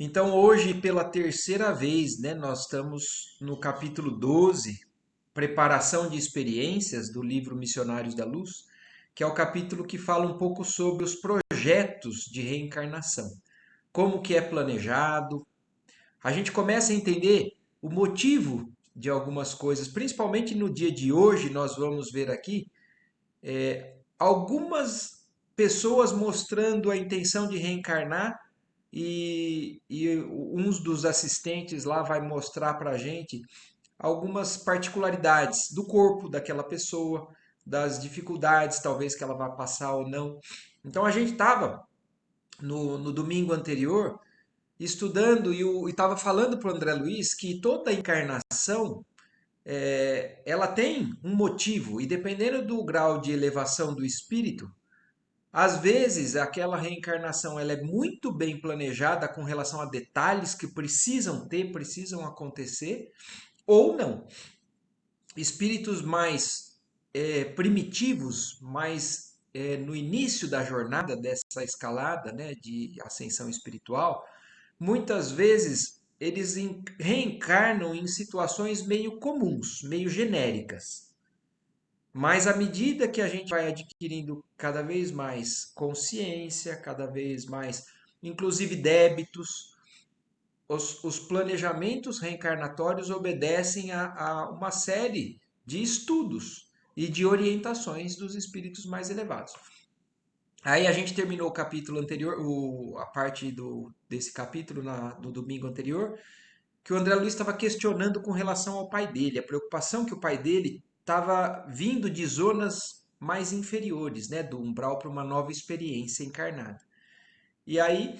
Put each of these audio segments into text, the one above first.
Então, hoje, pela terceira vez, né, nós estamos no capítulo 12, Preparação de Experiências, do livro Missionários da Luz, que é o capítulo que fala um pouco sobre os projetos de reencarnação. Como que é planejado. A gente começa a entender o motivo de algumas coisas, principalmente no dia de hoje, nós vamos ver aqui algumas pessoas mostrando a intenção de reencarnar e uns dos assistentes lá vai mostrar para a gente algumas particularidades do corpo daquela pessoa, das dificuldades talvez que ela vai passar ou não. Então a gente estava no domingo anterior estudando e estava falando para o André Luiz que toda encarnação ela tem um motivo e dependendo do grau de elevação do espírito, às vezes, aquela reencarnação ela é muito bem planejada com relação a detalhes que precisam ter, precisam acontecer, ou não. Espíritos mais primitivos, mais no início da jornada dessa escalada, né, de ascensão espiritual, muitas vezes eles reencarnam em situações meio comuns, meio genéricas. Mas à medida que a gente vai adquirindo cada vez mais consciência, cada vez mais, inclusive débitos, os planejamentos reencarnatórios obedecem a uma série de estudos e de orientações dos espíritos mais elevados. Aí a gente terminou o capítulo anterior, a parte desse capítulo no domingo anterior, que o André Luiz estava questionando com relação ao pai dele, a preocupação que o pai dele estava vindo de zonas mais inferiores, né, do umbral para uma nova experiência encarnada. E aí,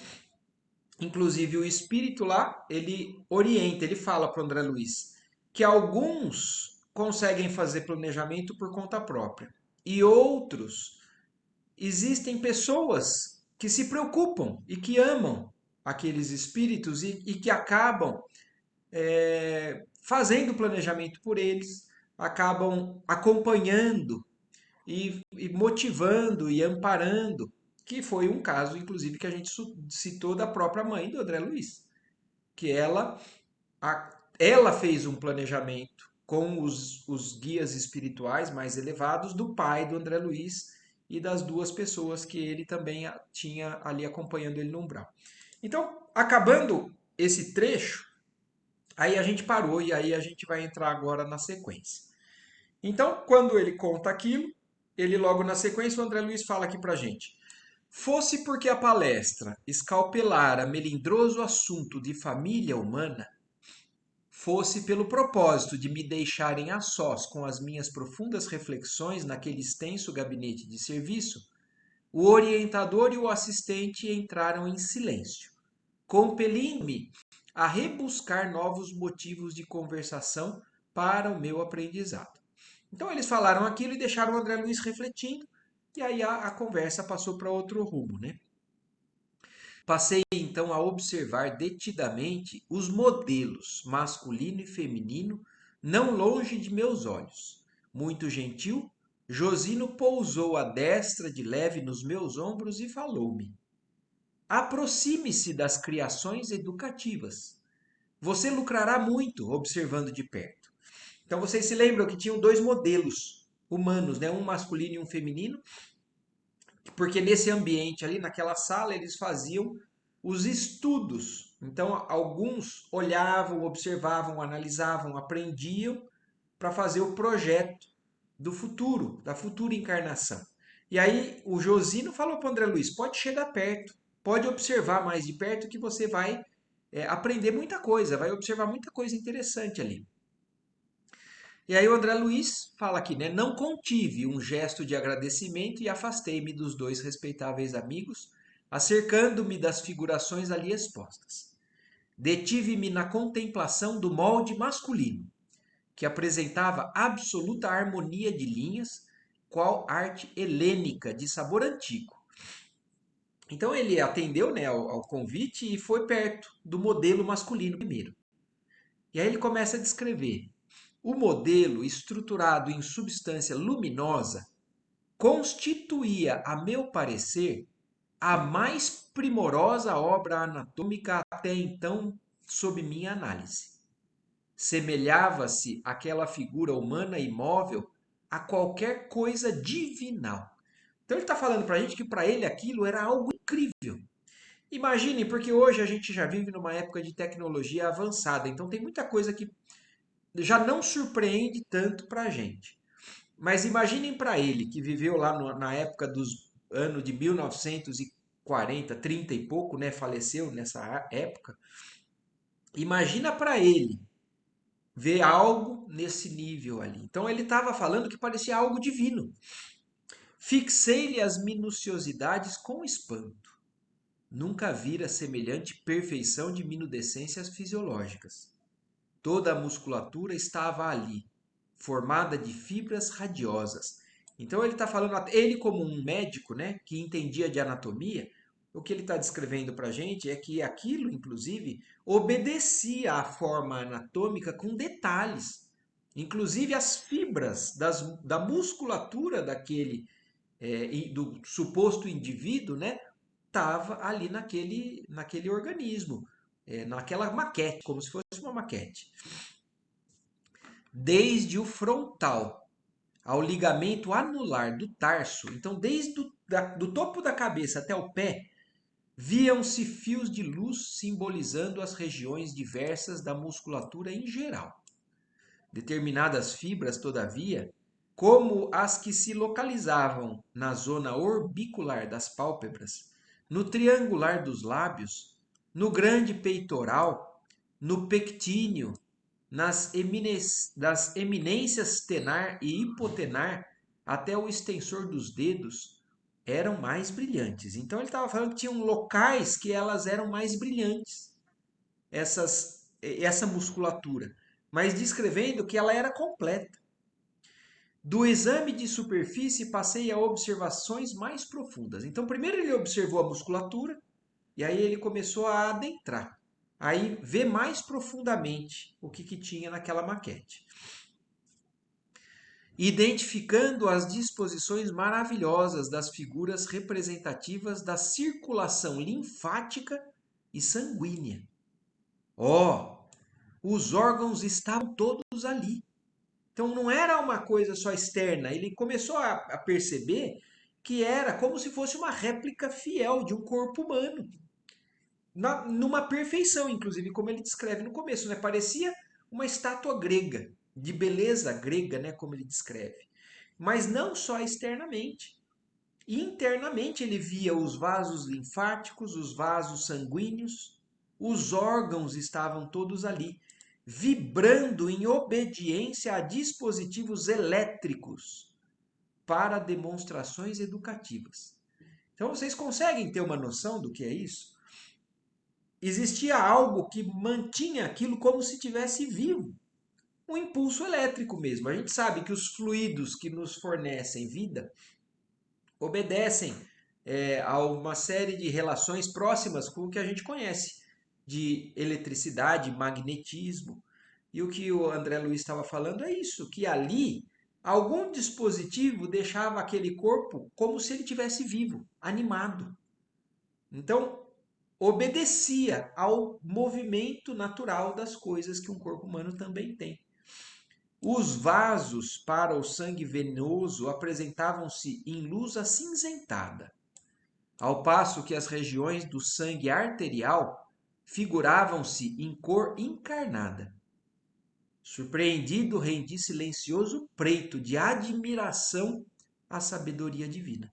inclusive o espírito lá, ele orienta, ele fala para o André Luiz que alguns conseguem fazer planejamento por conta própria e outros existem pessoas que se preocupam e que amam aqueles espíritos e que acabam fazendo o planejamento por eles, acabam acompanhando e motivando e amparando, que foi um caso, inclusive, que a gente citou da própria mãe do André Luiz, que ela fez um planejamento com os guias espirituais mais elevados do pai do André Luiz e das duas pessoas que ele também tinha ali acompanhando ele no umbral. Então, acabando esse trecho, aí a gente parou e aí a gente vai entrar agora na sequência. Então, quando ele conta aquilo, ele logo na sequência, o André Luiz fala aqui pra gente. Fosse porque a palestra escalpelara melindroso assunto de família humana, fosse pelo propósito de me deixarem a sós com as minhas profundas reflexões naquele extenso gabinete de serviço, o orientador e o assistente entraram em silêncio, compelindo-me a rebuscar novos motivos de conversação para o meu aprendizado. Então eles falaram aquilo e deixaram o André Luiz refletindo, e aí a conversa passou para outro rumo, né? Passei então a observar detidamente os modelos masculino e feminino não longe de meus olhos. Muito gentil, Josino pousou a destra de leve nos meus ombros e falou-me: aproxime-se das criações educativas. Você lucrará muito observando de perto. Então vocês se lembram que tinham dois modelos humanos, né? Um masculino e um feminino, porque nesse ambiente ali, naquela sala, eles faziam os estudos. Então alguns olhavam, observavam, analisavam, aprendiam para fazer o projeto do futuro, da futura encarnação. E aí o Josino falou para o André Luiz: pode chegar perto, pode observar mais de perto que você vai aprender muita coisa, vai observar muita coisa interessante ali. E aí o André Luiz fala aqui, né? Não contive um gesto de agradecimento e afastei-me dos dois respeitáveis amigos, acercando-me das figurações ali expostas. Detive-me na contemplação do molde masculino, que apresentava absoluta harmonia de linhas, qual arte helênica de sabor antigo. Então ele atendeu, né, ao convite e foi perto do modelo masculino primeiro. E aí ele começa a descrever. O modelo, estruturado em substância luminosa, constituía, a meu parecer, a mais primorosa obra anatômica até então sob minha análise. Semelhava-se aquela figura humana imóvel a qualquer coisa divinal. Então ele está falando para a gente que para ele aquilo era algo incrível. Imagine, porque hoje a gente já vive numa época de tecnologia avançada, então tem muita coisa que já não surpreende tanto para a gente. Mas imaginem para ele, que viveu lá na época dos anos de 1940, 30 e pouco, né? Faleceu nessa época. Imagina para ele ver algo nesse nível ali. Então ele estava falando que parecia algo divino. Fixei-lhe as minuciosidades com espanto. Nunca vira semelhante perfeição de minudescências fisiológicas. Toda a musculatura estava ali, formada de fibras radiosas. Então ele está falando, ele como um médico, né, que entendia de anatomia, o que ele está descrevendo para a gente é que aquilo, inclusive, obedecia à forma anatômica com detalhes. Inclusive as fibras da musculatura daquele do suposto indivíduo, né, estava ali naquele organismo, naquela maquete, como se fosse uma maquete. Desde o frontal ao ligamento anular do tarso, então desde do topo da cabeça até o pé, viam-se fios de luz simbolizando as regiões diversas da musculatura em geral. Determinadas fibras, todavia, como as que se localizavam na zona orbicular das pálpebras, no triangular dos lábios, no grande peitoral, no pectíneo, das eminências tenar e hipotenar até o extensor dos dedos, eram mais brilhantes. Então ele estava falando que tinham locais que elas eram mais brilhantes, essa musculatura, mas descrevendo que ela era completa. Do exame de superfície passei a observações mais profundas. Então primeiro ele observou a musculatura e aí ele começou a adentrar. Aí ver mais profundamente o que tinha naquela maquete. Identificando as disposições maravilhosas das figuras representativas da circulação linfática e sanguínea. Ó, os órgãos estavam todos ali. Então não era uma coisa só externa, ele começou a perceber que era como se fosse uma réplica fiel de um corpo humano. Numa perfeição, inclusive, como ele descreve no começo, né? Parecia uma estátua grega, de beleza grega, né? Como ele descreve. Mas não só externamente. Internamente ele via os vasos linfáticos, os vasos sanguíneos, os órgãos estavam todos ali, vibrando em obediência a dispositivos elétricos para demonstrações educativas. Então vocês conseguem ter uma noção do que é isso? Existia algo que mantinha aquilo como se tivesse vivo. Um impulso elétrico mesmo. A gente sabe que os fluidos que nos fornecem vida obedecem a uma série de relações próximas com o que a gente conhece de eletricidade, magnetismo. E o que o André Luiz estava falando é isso, que ali algum dispositivo deixava aquele corpo como se ele tivesse vivo, animado. Então, obedecia ao movimento natural das coisas que um corpo humano também tem. Os vasos para o sangue venoso apresentavam-se em luz acinzentada, ao passo que as regiões do sangue arterial figuravam-se em cor encarnada. Surpreendido, rendi silencioso preito de admiração à sabedoria divina.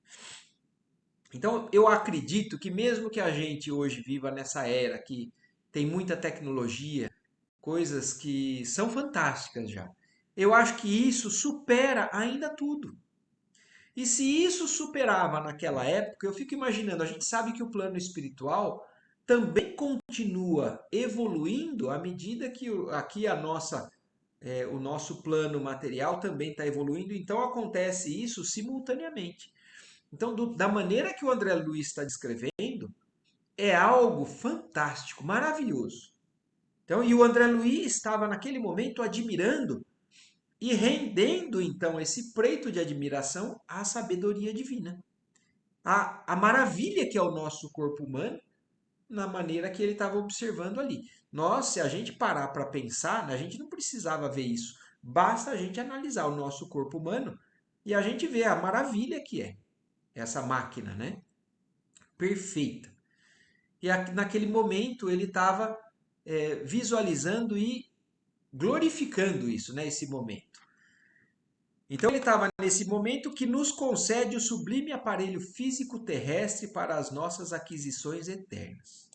Então, eu acredito que mesmo que a gente hoje viva nessa era que tem muita tecnologia, coisas que são fantásticas já, eu acho que isso supera ainda tudo. E se isso superava naquela época, eu fico imaginando, a gente sabe que o plano espiritual também continua evoluindo à medida que aqui o nosso plano material também está evoluindo, então acontece isso simultaneamente. Então, da maneira que o André Luiz está descrevendo, é algo fantástico, maravilhoso. Então, e o André Luiz estava naquele momento admirando e rendendo então esse preito de admiração à sabedoria divina. a maravilha que é o nosso corpo humano na maneira que ele estava observando ali. Nós, se a gente parar para pensar, né, a gente não precisava ver isso. Basta a gente analisar o nosso corpo humano e a gente vê a maravilha que é essa máquina, né? Perfeita. E naquele momento ele estava visualizando e glorificando isso, né? Esse momento. Então ele estava nesse momento que nos concede o sublime aparelho físico terrestre para as nossas aquisições eternas.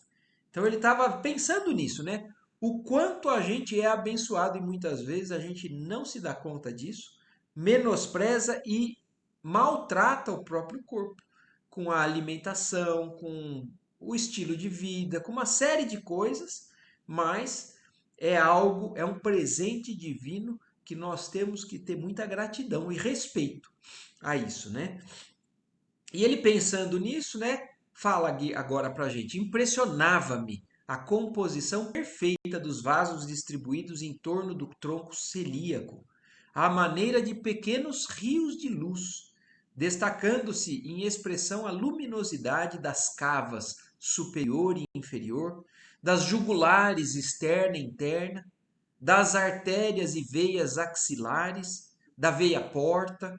Então ele estava pensando nisso, né? O quanto a gente é abençoado e muitas vezes a gente não se dá conta disso, menospreza e maltrata o próprio corpo com a alimentação, com o estilo de vida, com uma série de coisas, mas é algo, é um presente divino que nós temos que ter muita gratidão e respeito a isso, né? E ele pensando nisso, né, fala agora pra gente, impressionava-me a composição perfeita dos vasos distribuídos em torno do tronco celíaco, à maneira de pequenos rios de luz, destacando-se em expressão a luminosidade das cavas superior e inferior, das jugulares externa e interna, das artérias e veias axilares, da veia porta,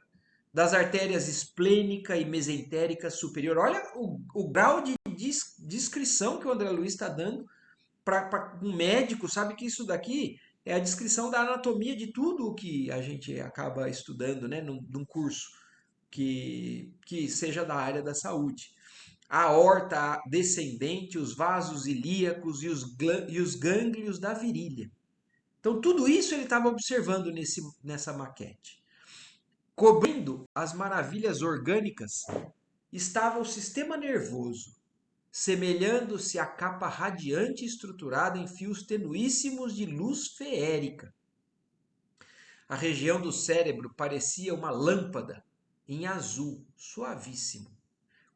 das artérias esplênica e mesentérica superior. Olha o grau de descrição que o André Luiz está dando para um médico, sabe que isso daqui é a descrição da anatomia de tudo o que a gente acaba estudando, né, num curso que seja da área da saúde. A aorta descendente, os vasos ilíacos e os gânglios da virilha. Então, tudo isso ele estava observando nessa maquete. Cobrindo as maravilhas orgânicas estava o sistema nervoso, semelhando-se à capa radiante estruturada em fios tenuíssimos de luz feérica. A região do cérebro parecia uma lâmpada em azul suavíssimo,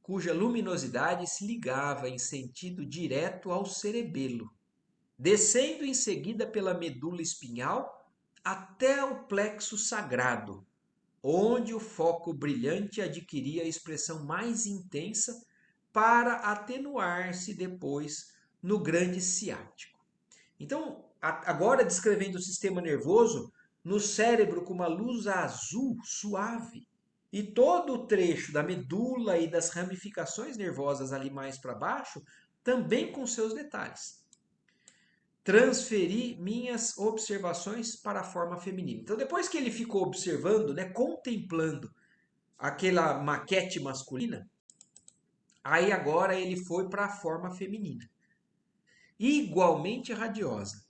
cuja luminosidade se ligava em sentido direto ao cerebelo, descendo em seguida pela medula espinhal até o plexo sagrado, onde o foco brilhante adquiria a expressão mais intensa para atenuar-se depois no grande ciático. Então, agora descrevendo o sistema nervoso, no cérebro com uma luz azul suave, e todo o trecho da medula e das ramificações nervosas ali mais para baixo, também com seus detalhes. Transferi minhas observações para a forma feminina. Então, depois que ele ficou observando, né, contemplando aquela maquete masculina, aí agora ele foi para a forma feminina. Igualmente radiosa,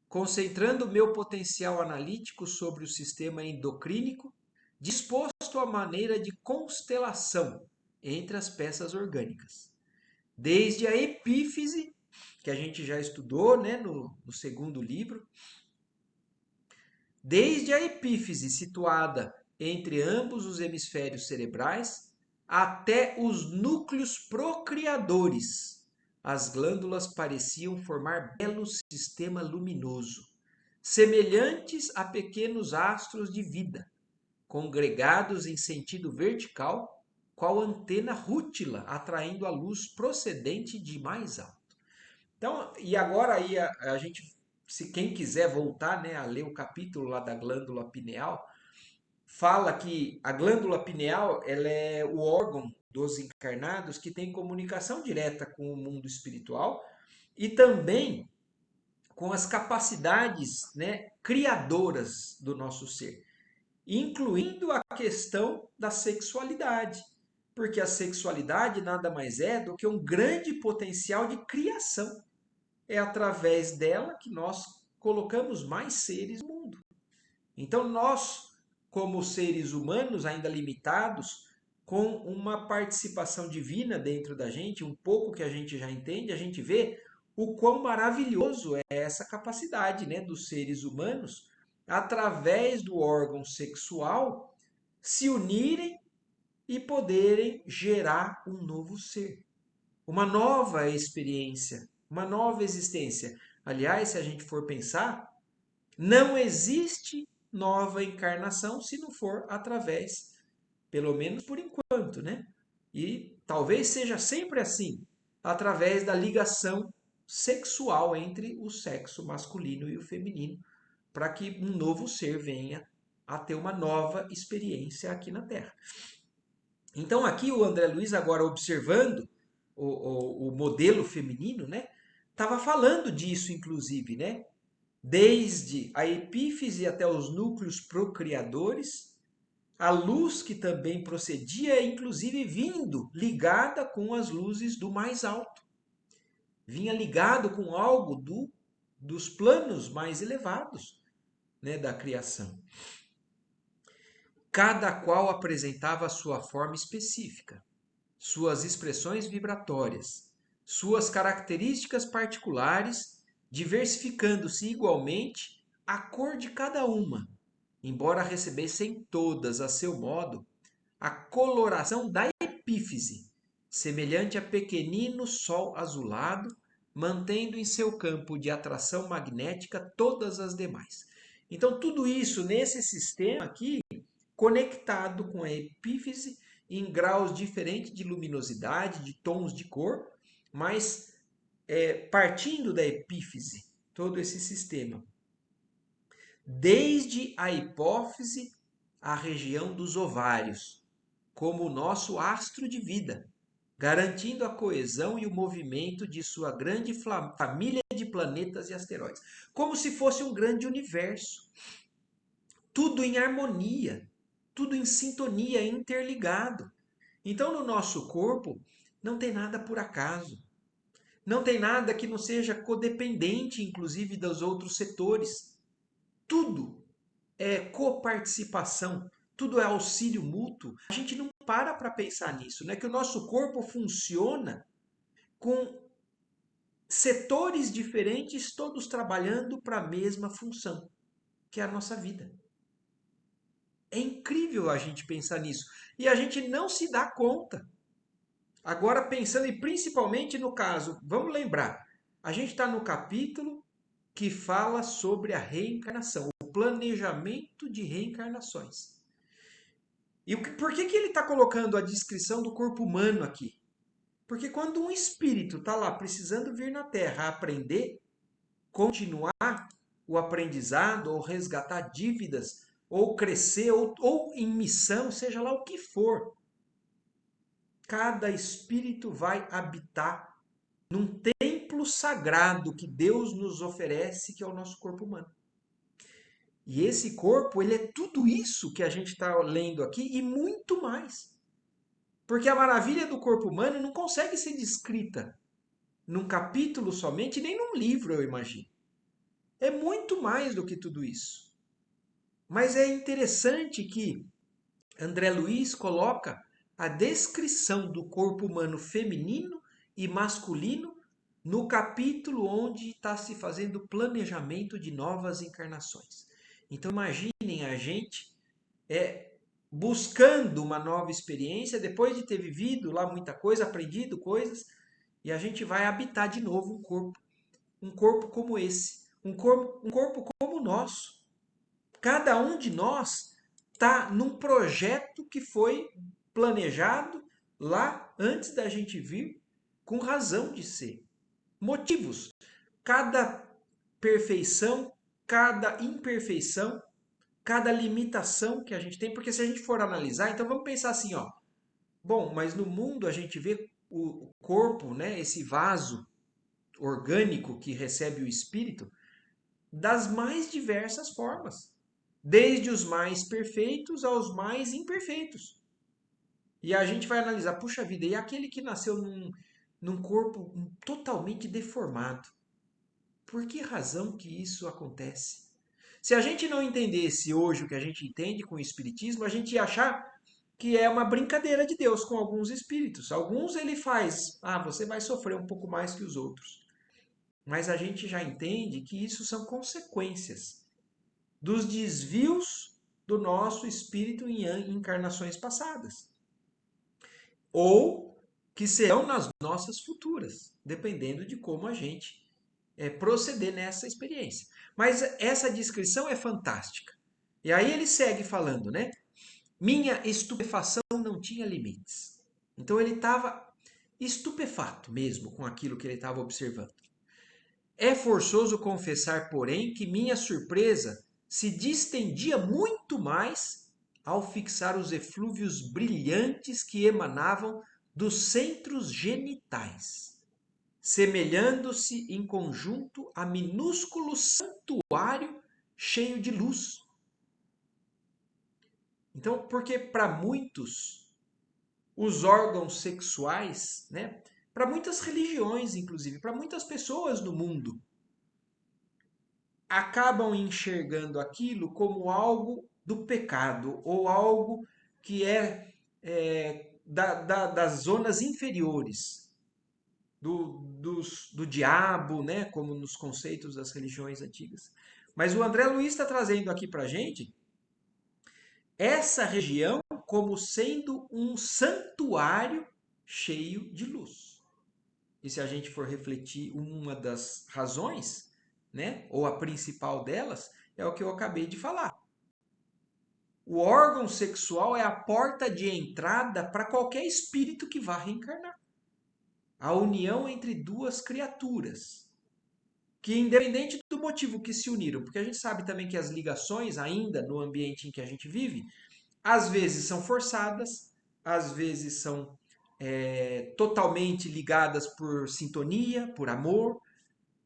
concentrando meu potencial analítico sobre o sistema endocrínico, disposto à maneira de constelação entre as peças orgânicas. Desde a epífise, que a gente já estudou, né, no segundo livro, desde a epífise situada entre ambos os hemisférios cerebrais até os núcleos procriadores. As glândulas pareciam formar belo sistema luminoso, semelhantes a pequenos astros de vida, congregados em sentido vertical, qual antena rútila atraindo a luz procedente de mais alto. Então, e agora aí a gente, se quem quiser voltar, né, a ler o capítulo lá da glândula pineal, fala que a glândula pineal ela é o órgão dos encarnados que tem comunicação direta com o mundo espiritual e também com as capacidades, né, criadoras do nosso ser, incluindo a questão da sexualidade, porque a sexualidade nada mais é do que um grande potencial de criação. É através dela que nós colocamos mais seres no mundo. Então, nós, como seres humanos ainda limitados, com uma participação divina dentro da gente, um pouco que a gente já entende, a gente vê o quão maravilhoso é essa capacidade, né, dos seres humanos, através do órgão sexual, se unirem e poderem gerar um novo ser, uma nova experiência, uma nova existência. Aliás, se a gente for pensar, não existe nova encarnação se não for através, pelo menos por enquanto, né? E talvez seja sempre assim, através da ligação sexual entre o sexo masculino e o feminino, para que um novo ser venha a ter uma nova experiência aqui na Terra. Então aqui o André Luiz, agora observando o modelo feminino, né, estava falando disso inclusive, né? Desde a epífise até os núcleos procriadores, a luz que também procedia, inclusive vindo ligada com as luzes do mais alto. Vinha ligado com algo dos planos mais elevados, né, da criação. Cada qual apresentava a sua forma específica, suas expressões vibratórias, suas características particulares, diversificando-se igualmente a cor de cada uma, embora recebessem todas a seu modo a coloração da epífise, semelhante a pequenino sol azulado, mantendo em seu campo de atração magnética todas as demais. Então, tudo isso nesse sistema aqui, conectado com a epífise em graus diferentes de luminosidade, de tons de cor, mas partindo da epífise, todo esse sistema. Desde a hipófise à região dos ovários, como o nosso astro de vida, garantindo a coesão e o movimento de sua grande família de planetas e asteroides, como se fosse um grande universo. Tudo em harmonia, tudo em sintonia, interligado. Então, no nosso corpo, não tem nada por acaso. Não tem nada que não seja codependente, inclusive, dos outros setores. Tudo é coparticipação, tudo é auxílio mútuo. A gente não para pensar nisso, né? Que o nosso corpo funciona com setores diferentes, todos trabalhando para a mesma função, que é a nossa vida. É incrível a gente pensar nisso. E a gente não se dá conta. Agora, pensando e principalmente no caso, vamos lembrar, a gente está no capítulo que fala sobre a reencarnação, o planejamento de reencarnações. E por que ele está colocando a descrição do corpo humano aqui? Porque quando um espírito está lá precisando vir na Terra aprender, continuar o aprendizado, ou resgatar dívidas, ou crescer, ou em missão, seja lá o que for, cada espírito vai habitar num templo sagrado que Deus nos oferece, que é o nosso corpo humano. E esse corpo, ele é tudo isso que a gente está lendo aqui e muito mais. Porque a maravilha do corpo humano não consegue ser descrita num capítulo somente, nem num livro, eu imagino. É muito mais do que tudo isso. Mas é interessante que André Luiz coloca a descrição do corpo humano feminino e masculino no capítulo onde está se fazendo o planejamento de novas encarnações. Então imaginem a gente buscando uma nova experiência, depois de ter vivido lá muita coisa, aprendido coisas, e a gente vai habitar de novo um corpo como esse, um corpo como o nosso. Cada um de nós está num projeto que foi planejado lá antes da gente vir, com razão de ser. Motivos. Cada perfeição, cada imperfeição, cada limitação que a gente tem, porque se a gente for analisar, então vamos pensar assim, ó. Bom, mas no mundo a gente vê o corpo, né, esse vaso orgânico que recebe o espírito, das mais diversas formas, desde os mais perfeitos aos mais imperfeitos. E a gente vai analisar, puxa vida, e aquele que nasceu num corpo totalmente deformado? Por que razão que isso acontece? Se a gente não entendesse hoje o que a gente entende com o Espiritismo, a gente ia achar que é uma brincadeira de Deus com alguns espíritos. Alguns ele faz, você vai sofrer um pouco mais que os outros. Mas a gente já entende que isso são consequências dos desvios do nosso espírito em encarnações passadas. Ou que serão nas nossas futuras, dependendo de como a gente proceder nessa experiência. Mas essa descrição é fantástica. E aí ele segue falando, né? Minha estupefação não tinha limites. Então ele estava estupefato mesmo com aquilo que ele estava observando. É forçoso confessar, porém, que minha surpresa se distendia muito mais ao fixar os eflúvios brilhantes que emanavam dos centros genitais, semelhando-se em conjunto a minúsculo santuário cheio de luz. Então, porque para muitos, os órgãos sexuais, né, para muitas religiões, inclusive, para muitas pessoas no mundo, acabam enxergando aquilo como algo do pecado ou algo que das zonas inferiores do diabo, né? Como nos conceitos das religiões antigas. Mas o André Luiz está trazendo aqui para a gente essa região como sendo um santuário cheio de luz. E se a gente for refletir, uma das razões, né, ou a principal delas, é o que eu acabei de falar. O órgão sexual é a porta de entrada para qualquer espírito que vá reencarnar. A união entre duas criaturas, que independente do motivo que se uniram, porque a gente sabe também que as ligações, ainda no ambiente em que a gente vive, às vezes são forçadas, às vezes são totalmente ligadas por sintonia, por amor,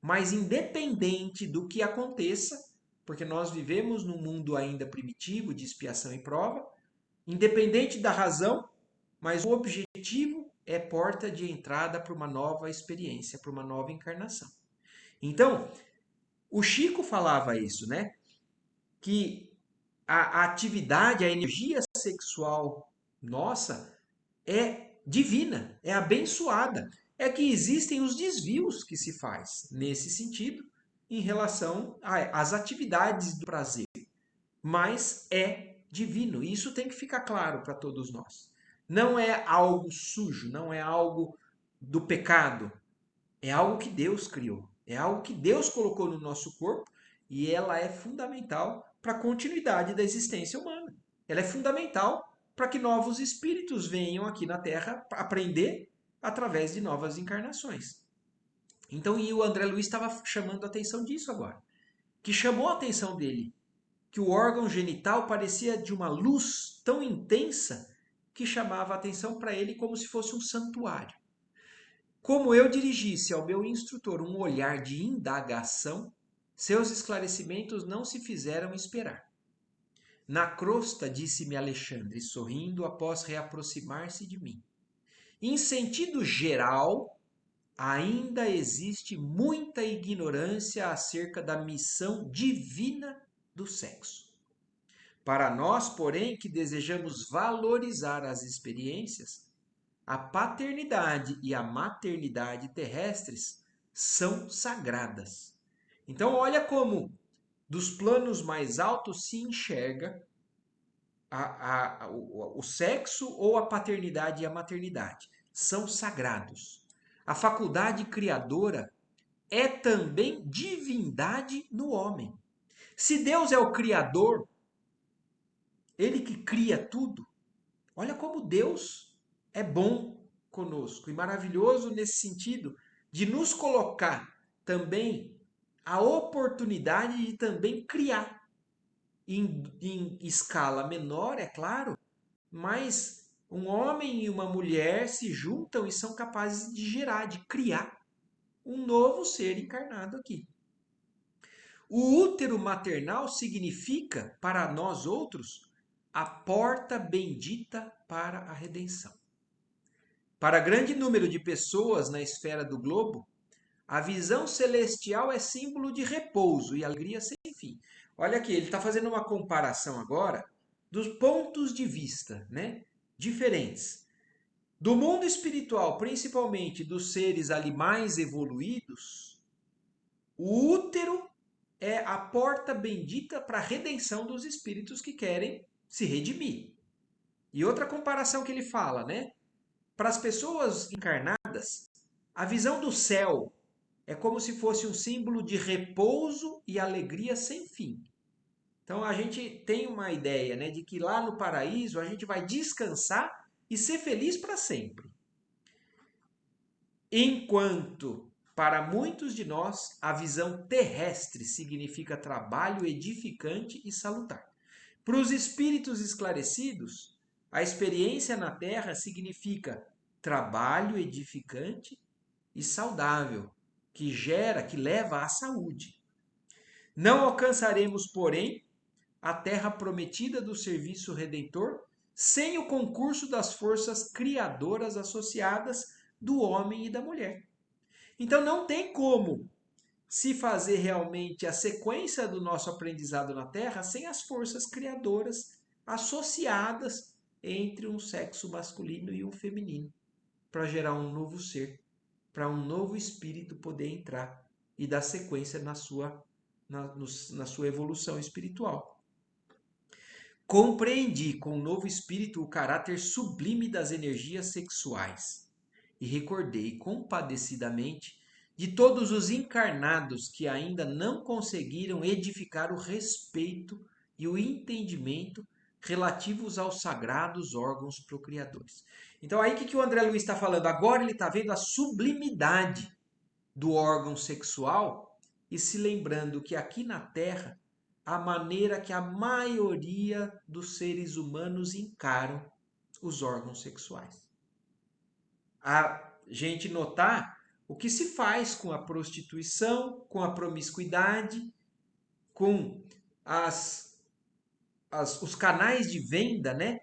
mas independente do que aconteça, porque nós vivemos num mundo ainda primitivo de expiação e prova, independente da razão, mas o objetivo é porta de entrada para uma nova experiência, para uma nova encarnação. Então, o Chico falava isso, né? Que a atividade, a energia sexual nossa é divina, é abençoada. É que existem os desvios que se faz nesse sentido em relação às atividades do prazer, mas é divino. E isso tem que ficar claro para todos nós. Não é algo sujo, não é algo do pecado, é algo que Deus criou, é algo que Deus colocou no nosso corpo e ela é fundamental para a continuidade da existência humana. Ela é fundamental para que novos espíritos venham aqui na Terra aprender através de novas encarnações. Então, e o André Luiz estava chamando a atenção disso agora, que chamou a atenção dele, que o órgão genital parecia de uma luz tão intensa que chamava a atenção para ele como se fosse um santuário. Como eu dirigisse ao meu instrutor um olhar de indagação, seus esclarecimentos não se fizeram esperar. Na crosta, disse-me Alexandre, sorrindo após reaproximar-se de mim. Em sentido geral, ainda existe muita ignorância acerca da missão divina do sexo. Para nós, porém, que desejamos valorizar as experiências, a paternidade e a maternidade terrestres são sagradas. Então, olha como dos planos mais altos se enxerga o sexo ou a paternidade e a maternidade. São sagrados. A faculdade criadora é também divindade no homem. Se Deus é o criador, ele que cria tudo, olha como Deus é bom conosco e maravilhoso nesse sentido de nos colocar também a oportunidade de também criar em escala menor, é claro, mas um homem e uma mulher se juntam e são capazes de gerar, de criar um novo ser encarnado aqui. O útero maternal significa, para nós outros, a porta bendita para a redenção. Para grande número de pessoas na esfera do globo, a visão celestial é símbolo de repouso e alegria sem fim. Olha aqui, ele está fazendo uma comparação agora dos pontos de vista, né, diferentes. Do mundo espiritual, principalmente dos seres ali mais evoluídos, o útero é a porta bendita para a redenção dos espíritos que querem se redimir. E outra comparação que ele fala, né? Para as pessoas encarnadas, a visão do céu é como se fosse um símbolo de repouso e alegria sem fim. Então a gente tem uma ideia, né, de que lá no paraíso a gente vai descansar e ser feliz para sempre. Enquanto, para muitos de nós, a visão terrestre significa trabalho edificante e salutar. Para os espíritos esclarecidos, a experiência na Terra significa trabalho edificante e saudável, que gera, que leva à saúde. Não alcançaremos, porém, a terra prometida do serviço redentor sem o concurso das forças criadoras associadas do homem e da mulher. Então não tem como se fazer realmente a sequência do nosso aprendizado na Terra sem as forças criadoras associadas entre um sexo masculino e um feminino, para gerar um novo ser, para um novo espírito poder entrar e dar sequência na sua evolução espiritual. Compreendi com o novo espírito o caráter sublime das energias sexuais e recordei compadecidamente de todos os encarnados que ainda não conseguiram edificar o respeito e o entendimento relativos aos sagrados órgãos procriadores. Então aí o que o André Luiz está falando? Agora ele está vendo a sublimidade do órgão sexual e se lembrando que aqui na Terra a maneira que a maioria dos seres humanos encaram os órgãos sexuais. A gente notar o que se faz com a prostituição, com a promiscuidade, com os canais de venda, né?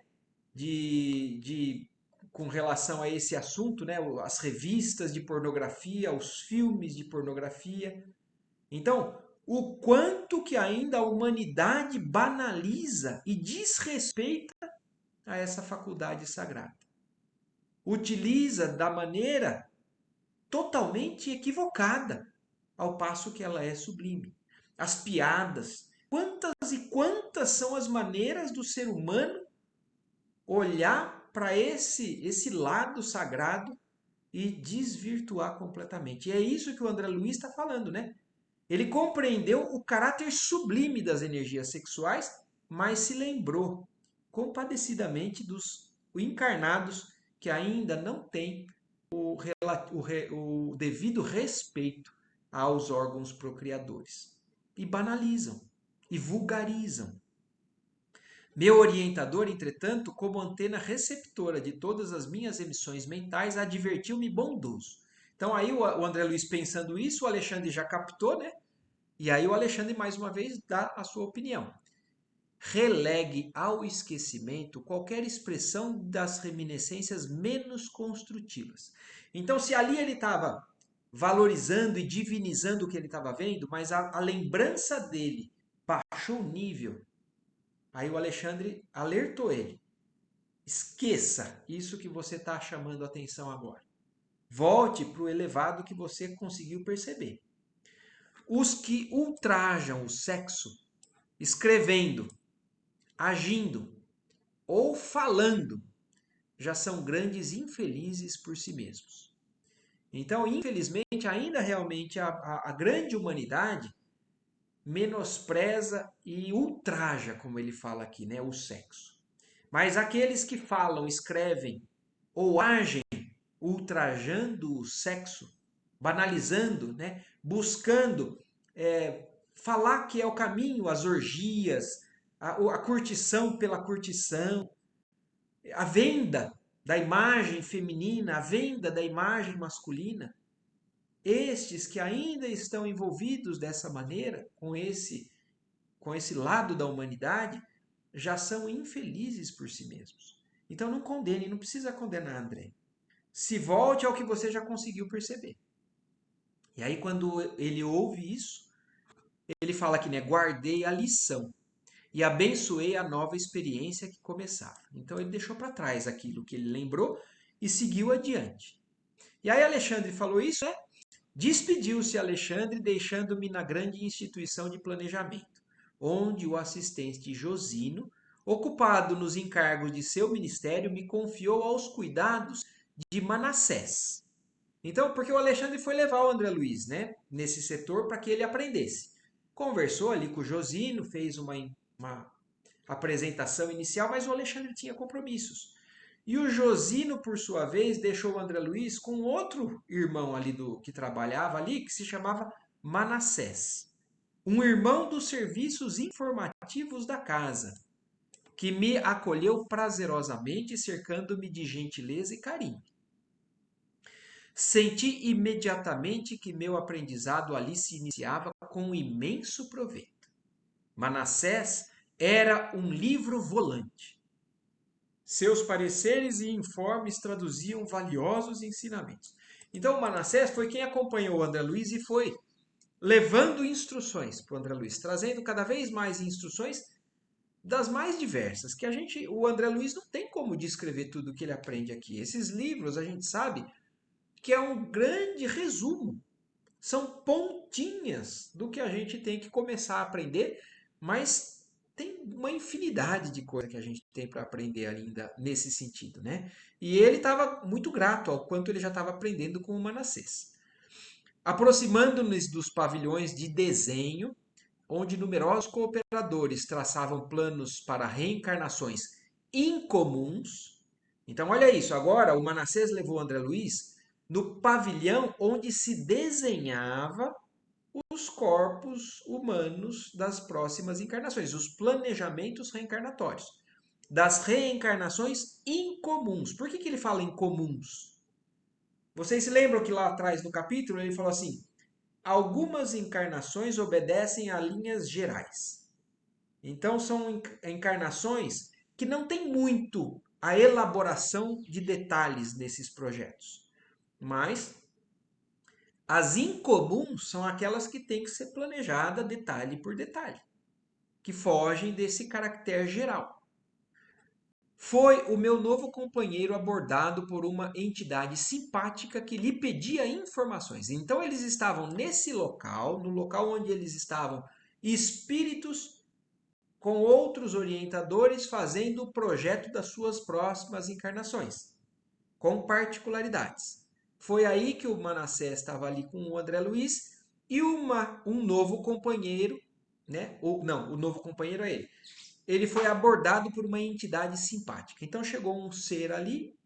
Com relação a esse assunto, né? As revistas de pornografia, os filmes de pornografia. Então, o quanto que ainda a humanidade banaliza e desrespeita a essa faculdade sagrada. Utiliza da maneira totalmente equivocada, ao passo que ela é sublime. As piadas, quantas e quantas são as maneiras do ser humano olhar para esse lado sagrado e desvirtuar completamente. E é isso que o André Luiz está falando, né? Ele compreendeu o caráter sublime das energias sexuais, mas se lembrou compadecidamente dos encarnados que ainda não têm o devido respeito aos órgãos procriadores. E banalizam, e vulgarizam. Meu orientador, entretanto, como antena receptora de todas as minhas emissões mentais, advertiu-me bondoso. Então aí o André Luiz pensando isso, o Alexandre já captou, né? E aí o Alexandre mais uma vez dá a sua opinião. Relegue ao esquecimento qualquer expressão das reminiscências menos construtivas. Então, se ali ele estava valorizando e divinizando o que ele estava vendo, mas a lembrança dele baixou o nível, aí o Alexandre alertou ele. Esqueça isso que você está chamando a atenção agora. Volte para o elevado que você conseguiu perceber. Os que ultrajam o sexo, escrevendo, agindo ou falando, já são grandes infelizes por si mesmos. Então, infelizmente, ainda realmente a grande humanidade menospreza e ultraja, como ele fala aqui, né, o sexo. Mas aqueles que falam, escrevem ou agem ultrajando o sexo, banalizando, né, buscando falar que é o caminho, as orgias, a curtição pela curtição, a venda da imagem feminina, a venda da imagem masculina. Estes que ainda estão envolvidos dessa maneira, com esse lado da humanidade, já são infelizes por si mesmos. Então não condene, não precisa condenar André. Se volte ao que você já conseguiu perceber. E aí quando ele ouve isso, ele fala aqui, né? Guardei a lição e abençoei a nova experiência que começava. Então ele deixou para trás aquilo que ele lembrou e seguiu adiante. E aí Alexandre falou isso, né? Despediu-se Alexandre, deixando-me na grande instituição de planejamento, onde o assistente Josino, ocupado nos encargos de seu ministério, me confiou aos cuidados de Manassés. Então, porque o Alexandre foi levar o André Luiz, né, nesse setor para que ele aprendesse. Conversou ali com o Josino, fez uma apresentação inicial, mas o Alexandre tinha compromissos. E o Josino, por sua vez, deixou o André Luiz com outro irmão ali que trabalhava ali, que se chamava Manassés. Um irmão dos serviços informativos da casa, que me acolheu prazerosamente, cercando-me de gentileza e carinho. Senti imediatamente que meu aprendizado ali se iniciava com imenso proveito. Manassés era um livro volante. Seus pareceres e informes traduziam valiosos ensinamentos. Então, Manassés foi quem acompanhou o André Luiz e foi levando instruções para o André Luiz, trazendo cada vez mais instruções das mais diversas, que o André Luiz não tem como descrever tudo que ele aprende aqui. Esses livros, a gente sabe que é um grande resumo, são pontinhas do que a gente tem que começar a aprender, mas tem uma infinidade de coisas que a gente tem para aprender ainda nesse sentido, né? E ele estava muito grato ao quanto ele já estava aprendendo com o Manassés. Aproximando-nos dos pavilhões de desenho, onde numerosos cooperadores traçavam planos para reencarnações incomuns. Então, olha isso, agora o Manassés levou o André Luiz no pavilhão onde se desenhava os corpos humanos das próximas encarnações, os planejamentos reencarnatórios, das reencarnações incomuns. Por que ele fala incomuns? Vocês se lembram que lá atrás no capítulo ele falou assim: algumas encarnações obedecem a linhas gerais. Então são encarnações que não tem muito a elaboração de detalhes nesses projetos. Mas as incomuns são aquelas que têm que ser planejadas detalhe por detalhe, que fogem desse caractere geral. Foi o meu novo companheiro abordado por uma entidade simpática que lhe pedia informações. Então eles estavam nesse local, no local onde eles estavam, espíritos com outros orientadores fazendo o projeto das suas próximas encarnações, com particularidades. Foi aí que o Manassés estava ali com o André Luiz e um novo companheiro, né? O novo companheiro é ele. Ele foi abordado por uma entidade simpática. Então chegou um ser ali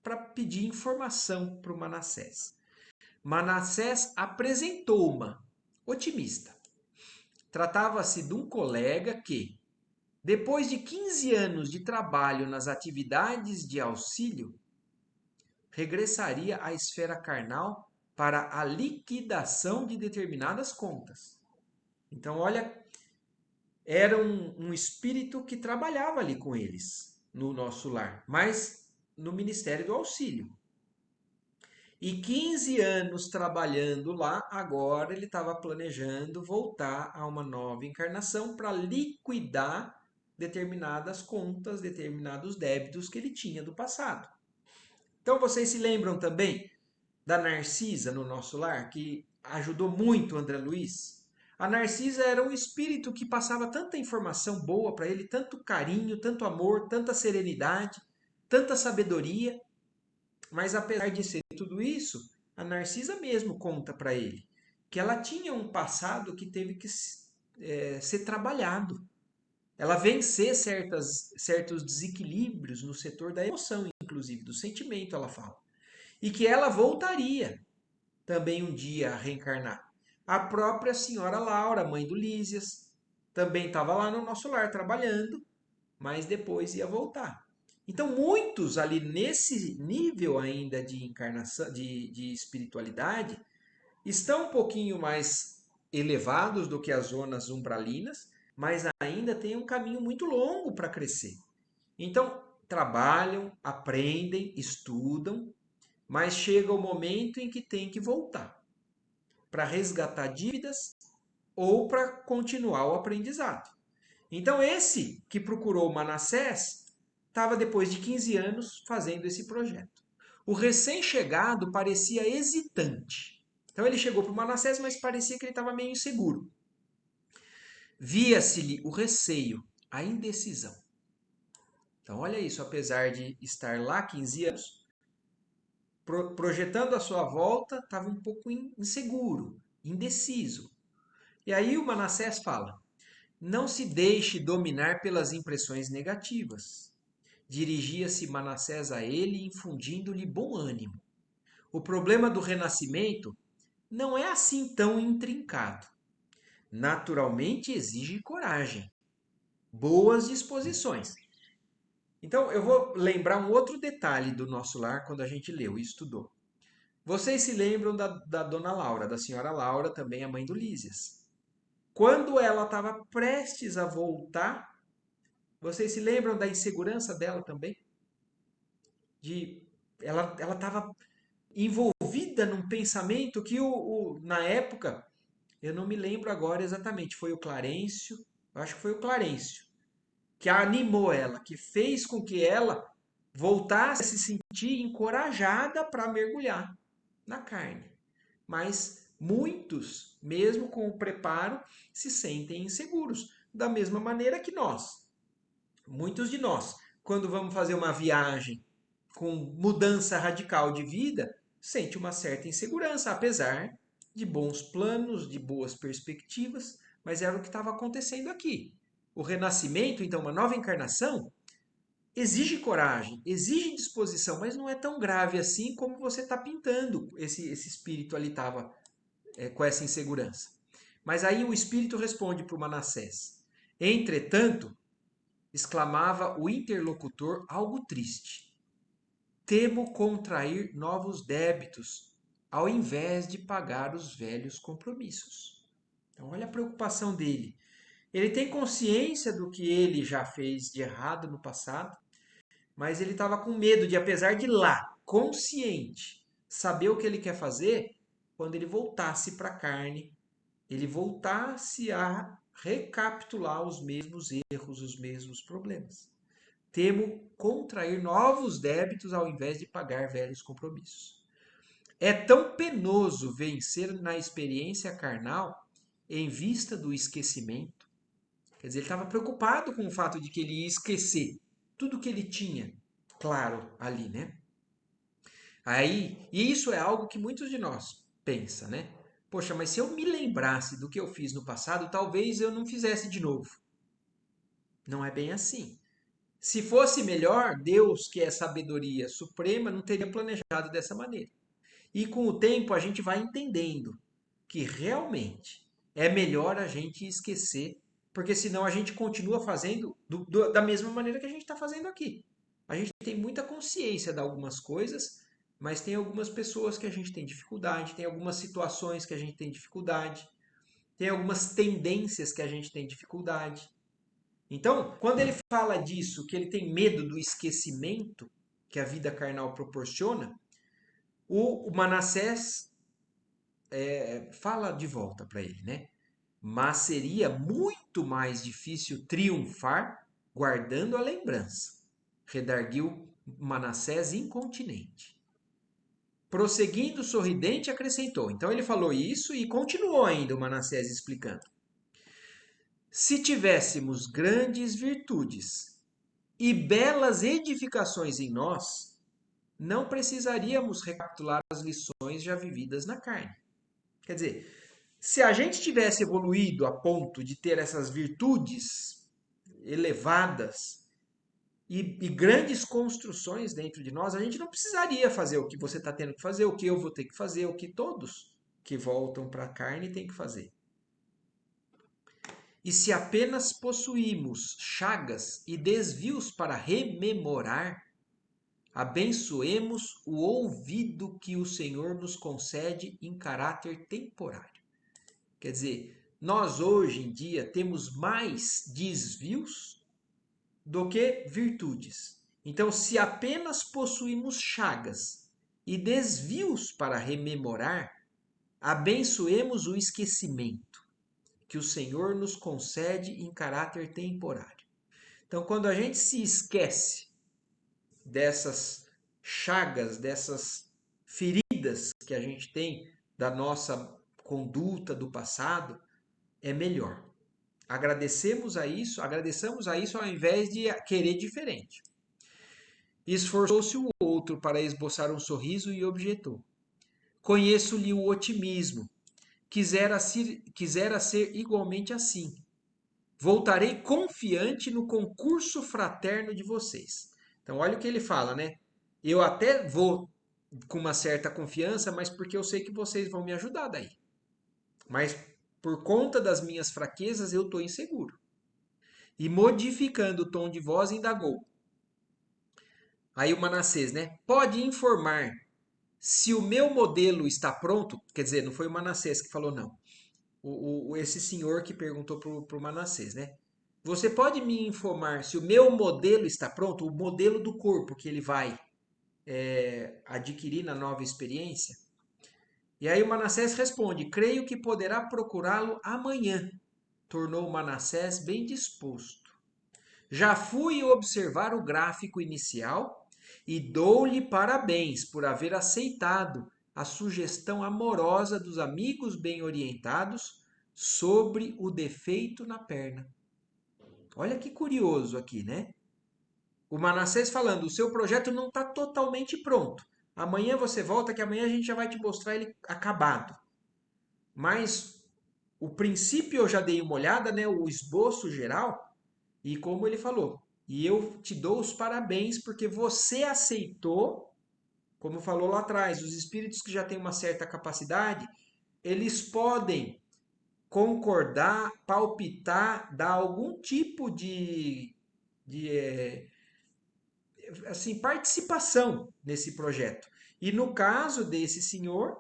para pedir informação para o Manassés. Manassés apresentou uma otimista. Tratava-se de um colega que, depois de 15 anos de trabalho nas atividades de auxílio, regressaria à esfera carnal para a liquidação de determinadas contas. Então, olha, era um espírito que trabalhava ali com eles, no nosso lar, mas no Ministério do Auxílio. E 15 anos trabalhando lá, agora ele estava planejando voltar a uma nova encarnação para liquidar determinadas contas, determinados débitos que ele tinha do passado. Então vocês se lembram também da Narcisa no nosso lar, que ajudou muito o André Luiz? A Narcisa era um espírito que passava tanta informação boa para ele, tanto carinho, tanto amor, tanta serenidade, tanta sabedoria. Mas apesar de ser tudo isso, a Narcisa mesmo conta para ele que ela tinha um passado que teve que ser trabalhado. Ela vencer certos desequilíbrios no setor da emoção, inclusive, do sentimento, ela fala. E que ela voltaria também um dia a reencarnar. A própria senhora Laura, mãe do Lísias, também estava lá no nosso lar trabalhando, mas depois ia voltar. Então, muitos ali nesse nível ainda de encarnação, de espiritualidade, estão um pouquinho mais elevados do que as zonas umbralinas, mas ainda tem um caminho muito longo para crescer. Então, trabalham, aprendem, estudam, mas chega o momento em que tem que voltar para resgatar dívidas ou para continuar o aprendizado. Então, esse que procurou Manassés estava, depois de 15 anos, fazendo esse projeto. O recém-chegado parecia hesitante. Então, ele chegou para o Manassés, mas parecia que ele estava meio inseguro. Via-se-lhe o receio, a indecisão. Então, olha isso, apesar de estar lá 15 anos, projetando a sua volta, estava um pouco inseguro, indeciso. E aí o Manassés fala: não se deixe dominar pelas impressões negativas. Dirigia-se Manassés a ele, infundindo-lhe bom ânimo. O problema do renascimento não é assim tão intrincado. Naturalmente exige coragem, boas disposições. Então, eu vou lembrar um outro detalhe do nosso lar quando a gente leu e estudou. Vocês se lembram da dona Laura, da senhora Laura, também a mãe do Lísias. Quando ela estava prestes a voltar, vocês se lembram da insegurança dela também? Ela estava envolvida num pensamento que na época, eu não me lembro agora exatamente, foi o Clarencio, eu acho que foi o Clarencio, que animou ela, que fez com que ela voltasse a se sentir encorajada para mergulhar na carne. Mas muitos, mesmo com o preparo, se sentem inseguros, da mesma maneira que nós. Muitos de nós, quando vamos fazer uma viagem com mudança radical de vida, sente uma certa insegurança, apesar de bons planos, de boas perspectivas, mas era o que estava acontecendo aqui. O renascimento, então, uma nova encarnação, exige coragem, exige disposição, mas não é tão grave assim como você está pintando. Esse espírito ali estava com essa insegurança. Mas aí o espírito responde para o Manassés. Entretanto, exclamava o interlocutor algo triste. Temo contrair novos débitos, ao invés de pagar os velhos compromissos. Então, olha a preocupação dele. Ele tem consciência do que ele já fez de errado no passado, mas ele estava com medo de, apesar de lá, consciente, saber o que ele quer fazer, quando ele voltasse para a carne, ele voltasse a recapitular os mesmos erros, os mesmos problemas. Temo contrair novos débitos ao invés de pagar velhos compromissos. É tão penoso vencer na experiência carnal em vista do esquecimento. Quer dizer, ele estava preocupado com o fato de que ele ia esquecer tudo que ele tinha, claro, ali, né? Aí, e isso é algo que muitos de nós pensa, né? Poxa, mas se eu me lembrasse do que eu fiz no passado, talvez eu não fizesse de novo. Não é bem assim. Se fosse melhor, Deus, que é sabedoria suprema, não teria planejado dessa maneira. E com o tempo a gente vai entendendo que realmente é melhor a gente esquecer, porque senão a gente continua fazendo da mesma maneira que a gente está fazendo aqui. A gente tem muita consciência de algumas coisas, mas tem algumas pessoas que a gente tem dificuldade, tem algumas situações que a gente tem dificuldade, tem algumas tendências que a gente tem dificuldade. Então, quando ele fala disso, que ele tem medo do esquecimento que a vida carnal proporciona, o Manassés fala de volta para ele, né? Mas seria muito mais difícil triunfar guardando a lembrança, redarguiu Manassés incontinente. Prosseguindo sorridente, acrescentou. Então ele falou isso e continuou ainda o Manassés explicando. Se tivéssemos grandes virtudes e belas edificações em nós, não precisaríamos recapitular as lições já vividas na carne. Quer dizer, se a gente tivesse evoluído a ponto de ter essas virtudes elevadas e grandes construções dentro de nós, a gente não precisaria fazer o que você está tendo que fazer, o que eu vou ter que fazer, o que todos que voltam para a carne têm que fazer. E se apenas possuímos chagas e desvios para rememorar, abençoemos o ouvido que o Senhor nos concede em caráter temporário. Quer dizer, nós hoje em dia temos mais desvios do que virtudes. Então, se apenas possuímos chagas e desvios para rememorar, abençoemos o esquecimento que o Senhor nos concede em caráter temporário. Então, quando a gente se esquece dessas chagas, dessas feridas que a gente tem da nossa conduta do passado, é melhor. Agradeçamos a isso ao invés de querer diferente. Esforçou-se o outro para esboçar um sorriso e objetou. Conheço-lhe o otimismo. Quisera ser igualmente assim. Voltarei confiante no concurso fraterno de vocês. Então, olha o que ele fala, né? Eu até vou com uma certa confiança, mas porque eu sei que vocês vão me ajudar daí. Mas por conta das minhas fraquezas, eu estou inseguro. E modificando o tom de voz, indagou. Aí o Manassés, né? Pode informar se o meu modelo está pronto? Quer dizer, não foi o Manassés que falou, não. Esse senhor que perguntou para o Manassés, né? Você pode me informar se o meu modelo está pronto? O modelo do corpo que ele vai adquirir na nova experiência? E aí o Manassés responde: creio que poderá procurá-lo amanhã. Tornou Manassés bem disposto. Já fui observar o gráfico inicial e dou-lhe parabéns por haver aceitado a sugestão amorosa dos amigos bem orientados sobre o defeito na perna. Olha que curioso aqui, né? O Manassés falando: o seu projeto não está totalmente pronto. Amanhã você volta, que amanhã a gente já vai te mostrar ele acabado. Mas o princípio eu já dei uma olhada, né? O esboço geral. E como ele falou, e eu te dou os parabéns porque você aceitou, como falou lá atrás, os espíritos que já têm uma certa capacidade, eles podem concordar, palpitar, dar algum tipo de assim, participação nesse projeto. E no caso desse senhor,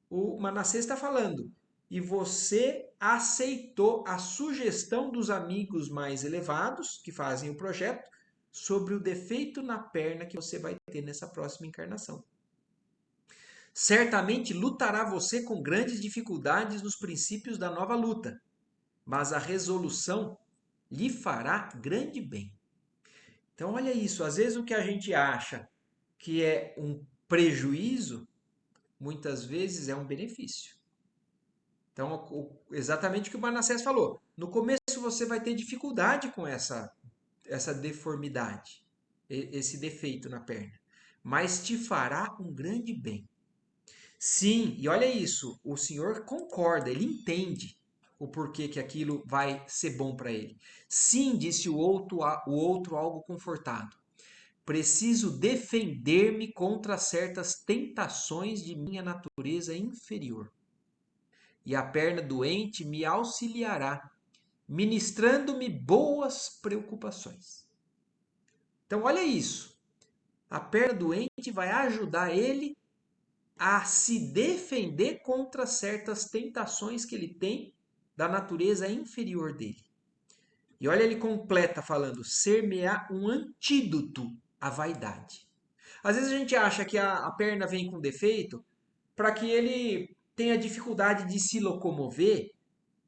o Manassés está falando, e você aceitou a sugestão dos amigos mais elevados que fazem o projeto sobre o defeito na perna que você vai ter nessa próxima encarnação. Certamente lutará você com grandes dificuldades nos princípios da nova luta, mas a resolução lhe fará grande bem. Então, olha isso, às vezes o que a gente acha que é um prejuízo, muitas vezes é um benefício. Então, exatamente o que o Manassés falou. No começo você vai ter dificuldade com essa deformidade, esse defeito na perna, mas te fará um grande bem. Sim, e olha isso, o senhor concorda, ele entende o porquê que aquilo vai ser bom para ele. Sim, disse o outro algo confortado. Preciso defender-me contra certas tentações de minha natureza inferior. E a perna doente me auxiliará, ministrando-me boas preocupações. Então, olha isso. A perna doente vai ajudar ele a se defender contra certas tentações que ele tem da natureza inferior dele. E olha, ele completa falando: ser-me-á um antídoto à vaidade. Às vezes a gente acha que a perna vem com defeito para que ele tenha dificuldade de se locomover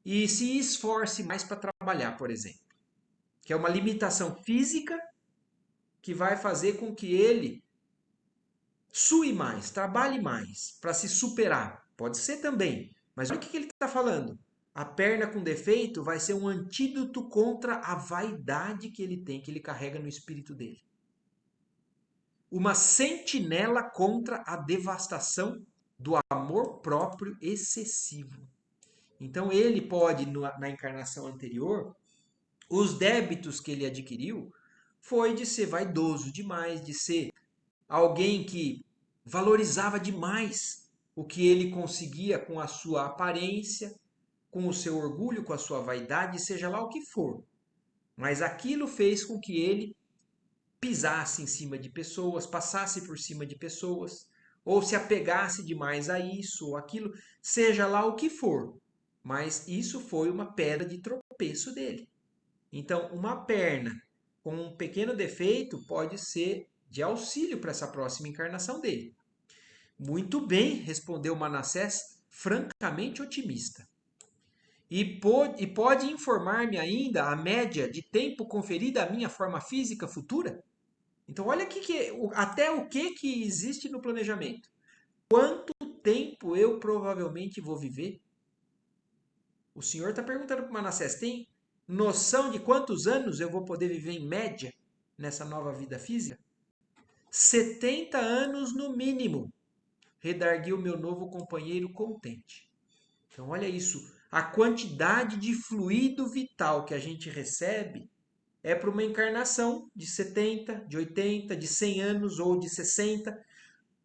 e se esforce mais para trabalhar, por exemplo. Que é uma limitação física que vai fazer com que ele sue mais, trabalhe mais para se superar. Pode ser também. Mas olha o que ele está falando. A perna com defeito vai ser um antídoto contra a vaidade que ele tem, que ele carrega no espírito dele. Uma sentinela contra a devastação do amor próprio excessivo. Então ele pode, na encarnação anterior, os débitos que ele adquiriu foi de ser vaidoso demais, de ser alguém que valorizava demais o que ele conseguia com a sua aparência, com o seu orgulho, com a sua vaidade, seja lá o que for. Mas aquilo fez com que ele pisasse em cima de pessoas, passasse por cima de pessoas, ou se apegasse demais a isso ou aquilo, seja lá o que for. Mas isso foi uma pedra de tropeço dele. Então, uma perna com um pequeno defeito pode ser de auxílio para essa próxima encarnação dele. Muito bem, respondeu Manassés, francamente otimista. E pode informar-me ainda a média de tempo conferida à minha forma física futura? Então, olha aqui até o que existe no planejamento. Quanto tempo eu provavelmente vou viver? O senhor está perguntando para Manassés, tem noção de quantos anos eu vou poder viver em média nessa nova vida física? 70 anos no mínimo, redarguiu meu novo companheiro contente. Então, olha isso. A quantidade de fluido vital que a gente recebe é para uma encarnação de 70, de 80, de 100 anos ou de 60,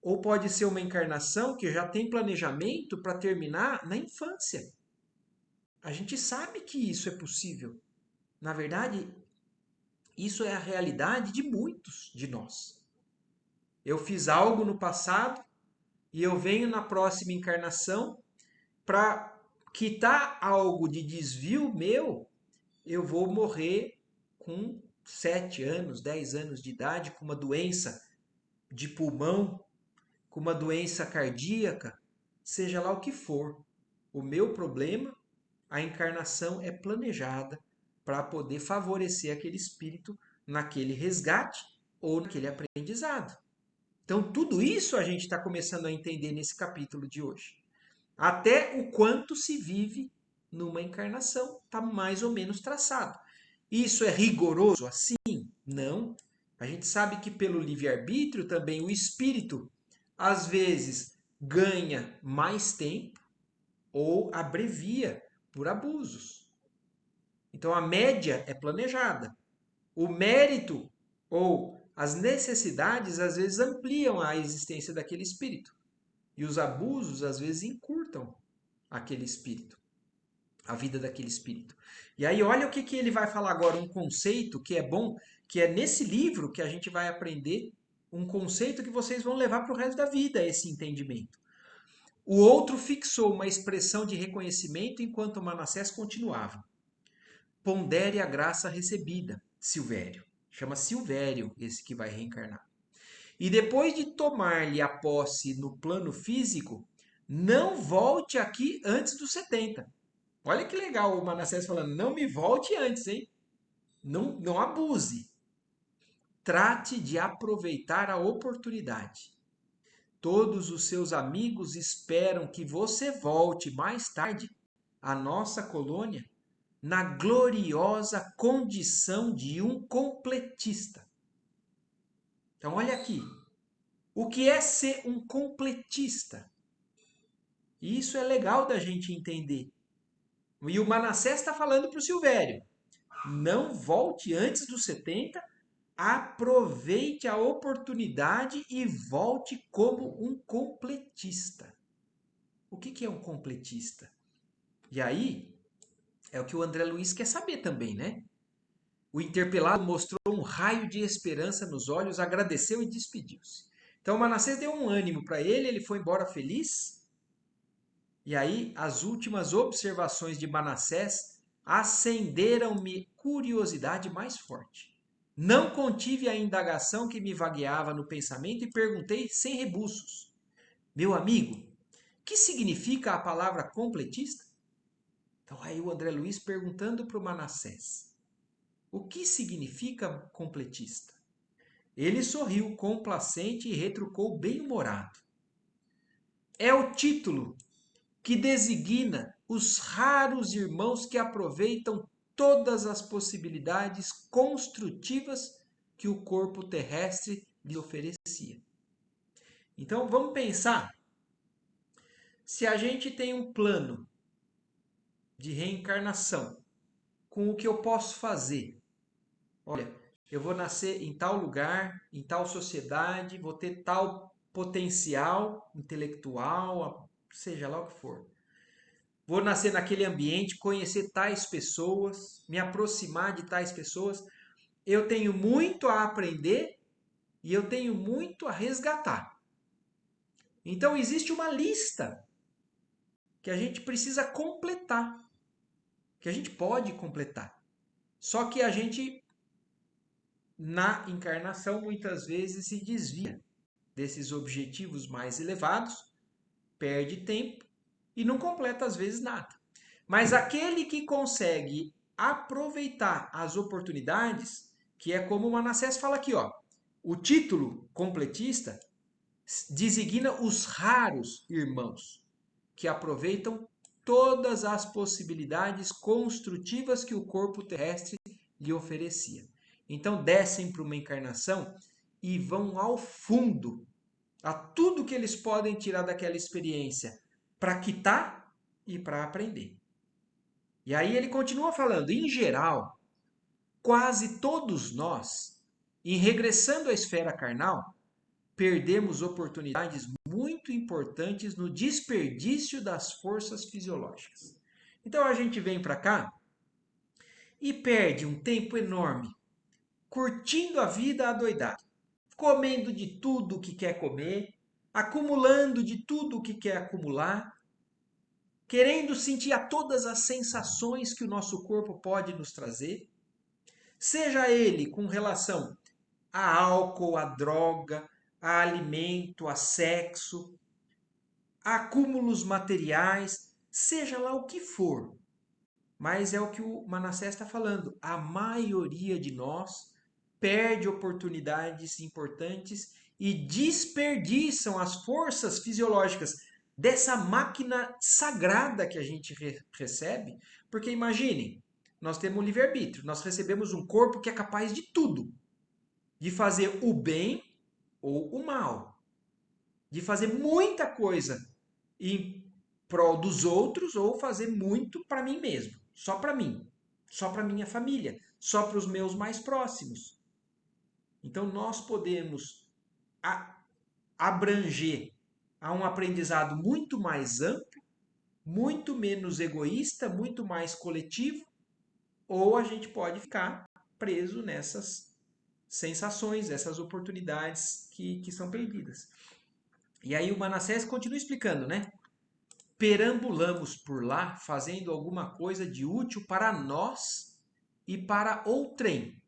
ou pode ser uma encarnação que já tem planejamento para terminar na infância. A gente sabe que isso é possível. Na verdade, isso é a realidade de muitos de nós. Eu fiz algo no passado e eu venho na próxima encarnação para quitar algo de desvio meu, eu vou morrer com 7 anos, 10 anos de idade, com uma doença de pulmão, com uma doença cardíaca, seja lá o que for. O meu problema, a encarnação é planejada para poder favorecer aquele espírito naquele resgate ou naquele aprendizado. Então, tudo isso a gente está começando a entender nesse capítulo de hoje. Até o quanto se vive numa encarnação está mais ou menos traçado. Isso é rigoroso assim? Não. A gente sabe que pelo livre-arbítrio também o espírito às vezes ganha mais tempo ou abrevia por abusos. Então a média é planejada. O mérito ou as necessidades às vezes ampliam a existência daquele espírito. E os abusos às vezes encurtam aquele espírito, a vida daquele espírito. E aí olha o que ele vai falar agora, um conceito que é bom, que é nesse livro que a gente vai aprender um conceito que vocês vão levar para o resto da vida, esse entendimento. O outro fixou uma expressão de reconhecimento enquanto Manassés continuava. Pondere a graça recebida, Silvério. Chama Silvério esse que vai reencarnar. E depois de tomar-lhe a posse no plano físico, não volte aqui antes dos 70. Olha que legal o Manassés falando, não me volte antes, hein? Não abuse. Trate de aproveitar a oportunidade. Todos os seus amigos esperam que você volte mais tarde à nossa colônia na gloriosa condição de um completista. Então, olha aqui. O que é ser um completista? Isso é legal da gente entender. E o Manassés está falando para o Silvério. Não volte antes dos 70, aproveite a oportunidade e volte como um completista. O que é um completista? E aí, é o que o André Luiz quer saber também, né? O interpelado mostrou um raio de esperança nos olhos, agradeceu e despediu-se. Então Manassés deu um ânimo para ele foi embora feliz. E aí as últimas observações de Manassés acenderam-me curiosidade mais forte. Não contive a indagação que me vagueava no pensamento e perguntei sem rebuços. Meu amigo, que significa a palavra completista? Então aí o André Luiz perguntando para o Manassés. O que significa completista? Ele sorriu complacente e retrucou bem-humorado. É o título que designa os raros irmãos que aproveitam todas as possibilidades construtivas que o corpo terrestre lhe oferecia. Então vamos pensar, se a gente tem um plano de reencarnação, com o que eu posso fazer? Olha, eu vou nascer em tal lugar, em tal sociedade, vou ter tal potencial intelectual, seja lá o que for. Vou nascer naquele ambiente, conhecer tais pessoas, me aproximar de tais pessoas. Eu tenho muito a aprender e eu tenho muito a resgatar. Então existe uma lista que a gente precisa completar, que a gente pode completar. Só que a gente, na encarnação, muitas vezes se desvia desses objetivos mais elevados, perde tempo e não completa às vezes nada. Mas aquele que consegue aproveitar as oportunidades, que é como o Manassés fala aqui, ó, o título completista designa os raros irmãos que aproveitam todas as possibilidades construtivas que o corpo terrestre lhe oferecia. Então descem para uma encarnação e vão ao fundo a tudo que eles podem tirar daquela experiência para quitar e para aprender. E aí ele continua falando, em geral, quase todos nós, em regressando à esfera carnal, perdemos oportunidades muito importantes no desperdício das forças fisiológicas. Então a gente vem para cá e perde um tempo enorme curtindo a vida adoidado, comendo de tudo o que quer comer, acumulando de tudo o que quer acumular, querendo sentir a todas as sensações que o nosso corpo pode nos trazer, seja ele com relação a álcool, a droga, a alimento, a sexo, a acúmulos materiais, seja lá o que for. Mas é o que o Manassés está falando. A maioria de nós perde oportunidades importantes e desperdiçam as forças fisiológicas dessa máquina sagrada que a gente recebe. Porque imaginem, nós temos o livre-arbítrio, nós recebemos um corpo que é capaz de tudo, de fazer o bem ou o mal, de fazer muita coisa em prol dos outros ou fazer muito para mim mesmo, só para mim, só para minha família, só para os meus mais próximos. Então nós podemos abranger a um aprendizado muito mais amplo, muito menos egoísta, muito mais coletivo, ou a gente pode ficar preso nessas sensações, essas oportunidades que são perdidas. E aí o Manassés continua explicando, né? Perambulamos por lá fazendo alguma coisa de útil para nós e para outrem,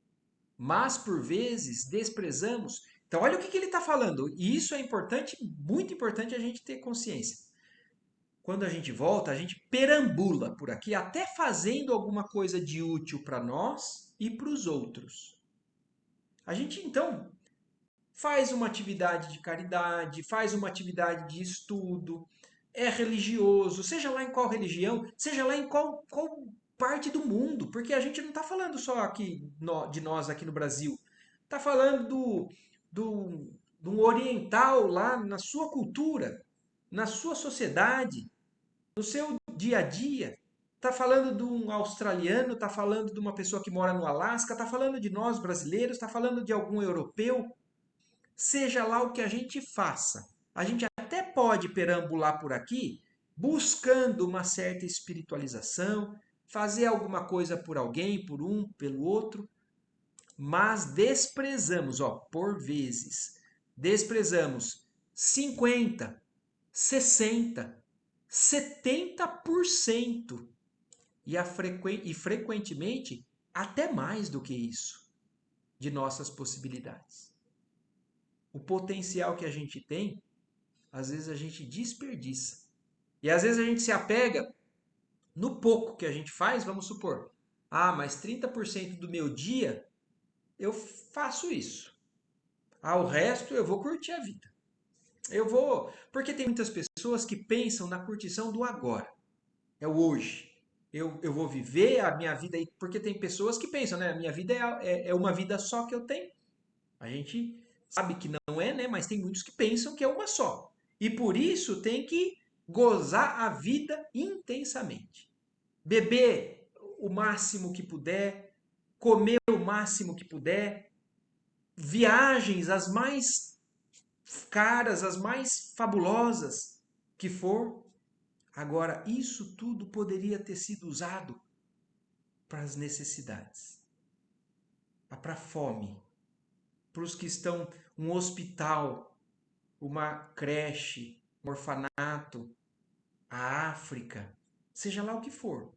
mas por vezes desprezamos. Então, olha o que ele está falando, e isso é importante, muito importante a gente ter consciência. Quando a gente volta, a gente perambula por aqui, até fazendo alguma coisa de útil para nós e para os outros. A gente então faz uma atividade de caridade, faz uma atividade de estudo, é religioso, seja lá em qual religião, seja lá em qual parte do mundo, porque a gente não está falando só aqui de nós aqui no Brasil, está falando do oriental lá na sua cultura, na sua sociedade, no seu dia a dia. Está falando de um australiano, está falando de uma pessoa que mora no Alasca, está falando de nós brasileiros, está falando de algum europeu. Seja lá o que a gente faça, a gente até pode perambular por aqui buscando uma certa espiritualização, fazer alguma coisa por alguém, por um, pelo outro, mas desprezamos, ó, por vezes, desprezamos 50, 60, 70% e frequentemente até mais do que isso de nossas possibilidades. O potencial que a gente tem, às vezes a gente desperdiça. E às vezes a gente se apega no pouco que a gente faz, vamos supor. Ah, mas 30% do meu dia eu faço isso. Ah, o resto eu vou curtir a vida. Eu vou. Porque tem muitas pessoas que pensam na curtição do agora. É o hoje. Eu vou viver a minha vida. Porque tem pessoas que pensam, né? A minha vida é uma vida só que eu tenho. A gente sabe que não é, né? Mas tem muitos que pensam que é uma só. E por isso tem que gozar a vida intensamente. Beber o máximo que puder, comer o máximo que puder, viagens as mais caras, as mais fabulosas que for. Agora, isso tudo poderia ter sido usado para as necessidades, para a fome, para os que estão um hospital, uma creche, um orfanato, a África, seja lá o que for.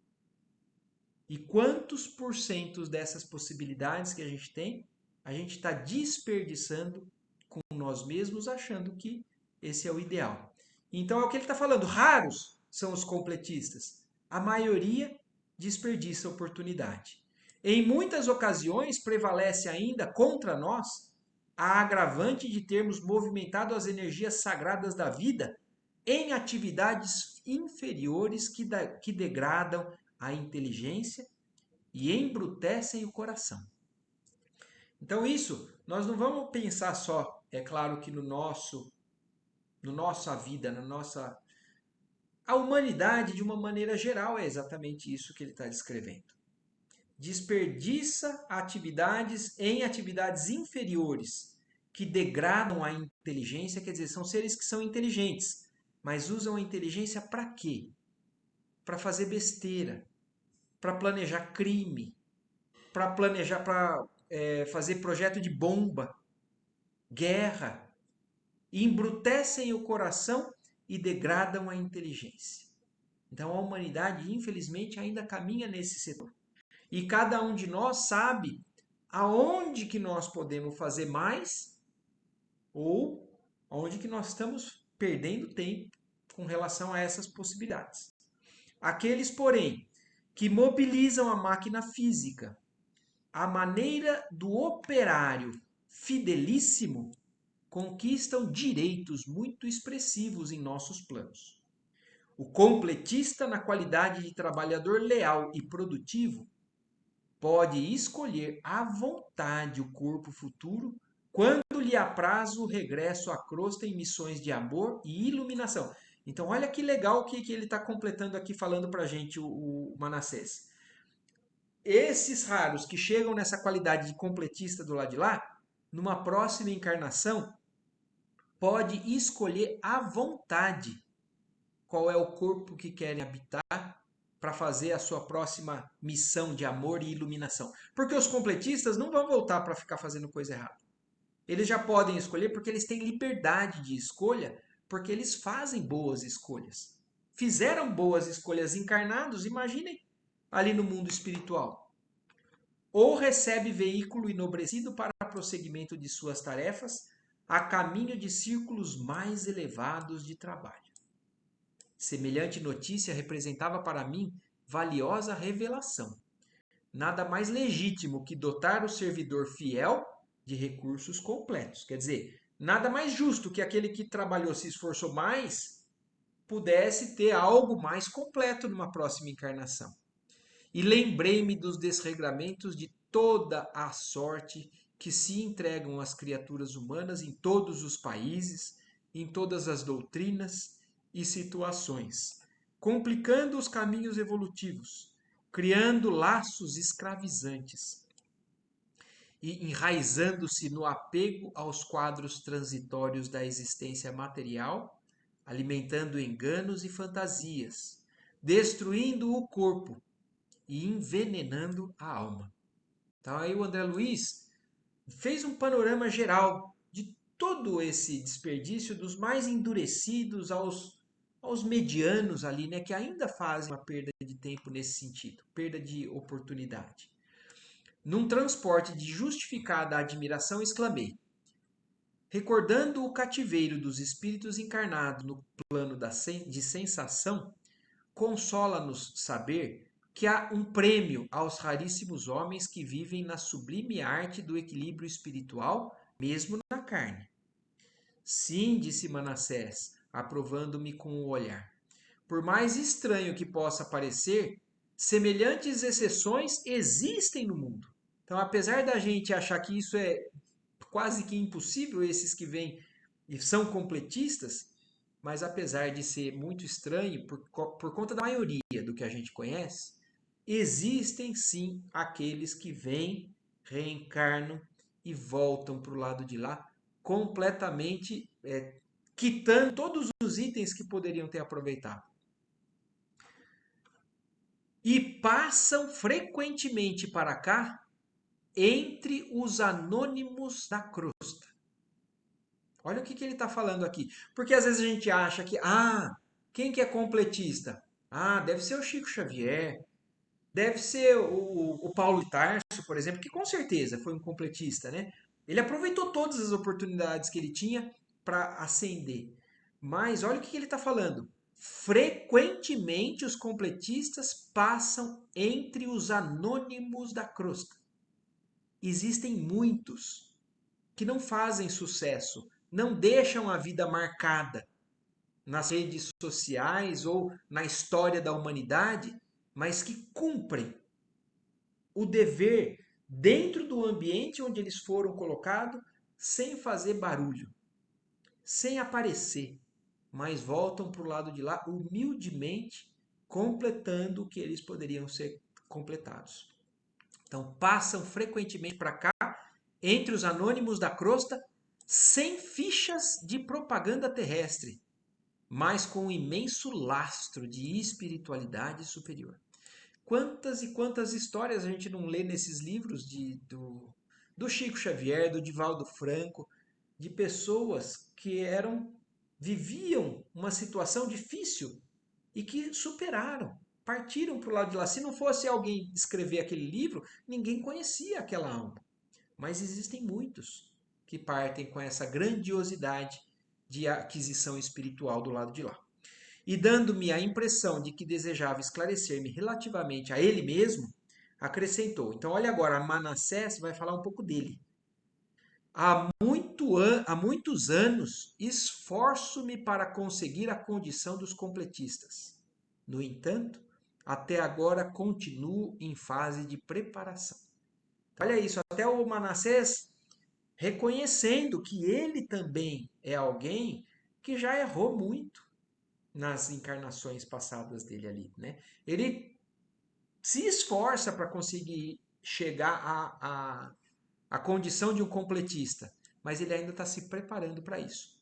E quantos porcentos dessas possibilidades que a gente tem, a gente está desperdiçando com nós mesmos, achando que esse é o ideal. Então é o que ele está falando. Raros são os completistas. A maioria desperdiça a oportunidade. Em muitas ocasiões, prevalece ainda contra nós a agravante de termos movimentado as energias sagradas da vida em atividades inferiores que degradam a inteligência e embrutecem o coração. Então isso, nós não vamos pensar só, é claro que no nossa vida, na nossa a humanidade de uma maneira geral é exatamente isso que ele está descrevendo. desperdiça atividades em atividades inferiores que degradam a inteligência, quer dizer, são seres que são inteligentes, mas usam a inteligência para quê? Para fazer besteira, para planejar crime, para planejar, para fazer projeto de bomba, guerra, e embrutecem o coração e degradam a inteligência. Então a humanidade, infelizmente, ainda caminha nesse setor. E cada um de nós sabe aonde que nós podemos fazer mais ou aonde que nós estamos perdendo tempo com relação a essas possibilidades. Aqueles, porém, que mobilizam a máquina física à maneira do operário fidelíssimo conquistam direitos muito expressivos em nossos planos. O completista, na qualidade de trabalhador leal e produtivo, pode escolher à vontade o corpo futuro quando lhe apraz o regresso à crosta em missões de amor e iluminação. Então, olha que legal que ele está completando aqui, falando para a gente, o Manassés. Esses raros que chegam nessa qualidade de completista do lado de lá, numa próxima encarnação, pode escolher à vontade qual é o corpo que querem habitar para fazer a sua próxima missão de amor e iluminação. Porque os completistas não vão voltar para ficar fazendo coisa errada. Eles já podem escolher porque eles têm liberdade de escolha, porque eles fazem boas escolhas. Fizeram boas escolhas encarnados, imaginem ali no mundo espiritual. Ou recebe veículo enobrecido para prosseguimento de suas tarefas, a caminho de círculos mais elevados de trabalho. Semelhante notícia representava para mim valiosa revelação. Nada mais legítimo que dotar o servidor fiel de recursos completos. Quer dizer, nada mais justo que aquele que trabalhou, se esforçou mais, pudesse ter algo mais completo numa próxima encarnação. E lembrei-me dos desregramentos de toda a sorte que se entregam às criaturas humanas em todos os países, em todas as doutrinas e situações, complicando os caminhos evolutivos, criando laços escravizantes e enraizando-se no apego aos quadros transitórios da existência material, alimentando enganos e fantasias, destruindo o corpo e envenenando a alma. Então aí o André Luiz fez um panorama geral de todo esse desperdício, dos mais endurecidos aos medianos ali, né, que ainda fazem uma perda de tempo nesse sentido, perda de oportunidade. Num transporte de justificada admiração, exclamei: recordando o cativeiro dos espíritos encarnados no plano de sensação, consola-nos saber que há um prêmio aos raríssimos homens que vivem na sublime arte do equilíbrio espiritual, mesmo na carne. Sim, disse Manassés, aprovando-me com o olhar. Por mais estranho que possa parecer, semelhantes exceções existem no mundo. Então, apesar da gente achar que isso é quase que impossível, esses que vêm e são completistas, mas apesar de ser muito estranho por conta da maioria do que a gente conhece, existem sim aqueles que vêm, reencarnam e voltam para o lado de lá completamente quitando todos os itens que poderiam ter aproveitado. E passam frequentemente para cá entre os anônimos da crosta. Olha o que ele está falando aqui. Porque às vezes a gente acha que, quem que é completista? Deve ser o Chico Xavier, deve ser o Paulo Tarso, por exemplo, que com certeza foi um completista, né? Ele aproveitou todas as oportunidades que ele tinha para ascender. Mas olha o que ele está falando. Frequentemente os completistas passam entre os anônimos da crosta. Existem muitos que não fazem sucesso, não deixam a vida marcada nas redes sociais ou na história da humanidade, mas que cumprem o dever dentro do ambiente onde eles foram colocados, sem fazer barulho, sem aparecer, mas voltam para o lado de lá humildemente, completando o que eles poderiam ser completados. Então passam frequentemente para cá, entre os anônimos da crosta, sem fichas de propaganda terrestre, mas com um imenso lastro de espiritualidade superior. Quantas e quantas histórias a gente não lê nesses livros do Chico Xavier, do Divaldo Franco, de pessoas que viviam uma situação difícil e que superaram, partiram para o lado de lá. Se não fosse alguém escrever aquele livro, ninguém conhecia aquela alma. Mas existem muitos que partem com essa grandiosidade de aquisição espiritual do lado de lá. E dando-me a impressão de que desejava esclarecer-me relativamente a ele mesmo, acrescentou. Então, olha agora, Manassés vai falar um pouco dele. Há muitos anos esforço-me para conseguir a condição dos completistas. No entanto, até agora continuo em fase de preparação. Olha isso, até o Manassés reconhecendo que ele também é alguém que já errou muito nas encarnações passadas dele ali, né? Ele se esforça para conseguir chegar à condição de um completista, mas ele ainda está se preparando para isso.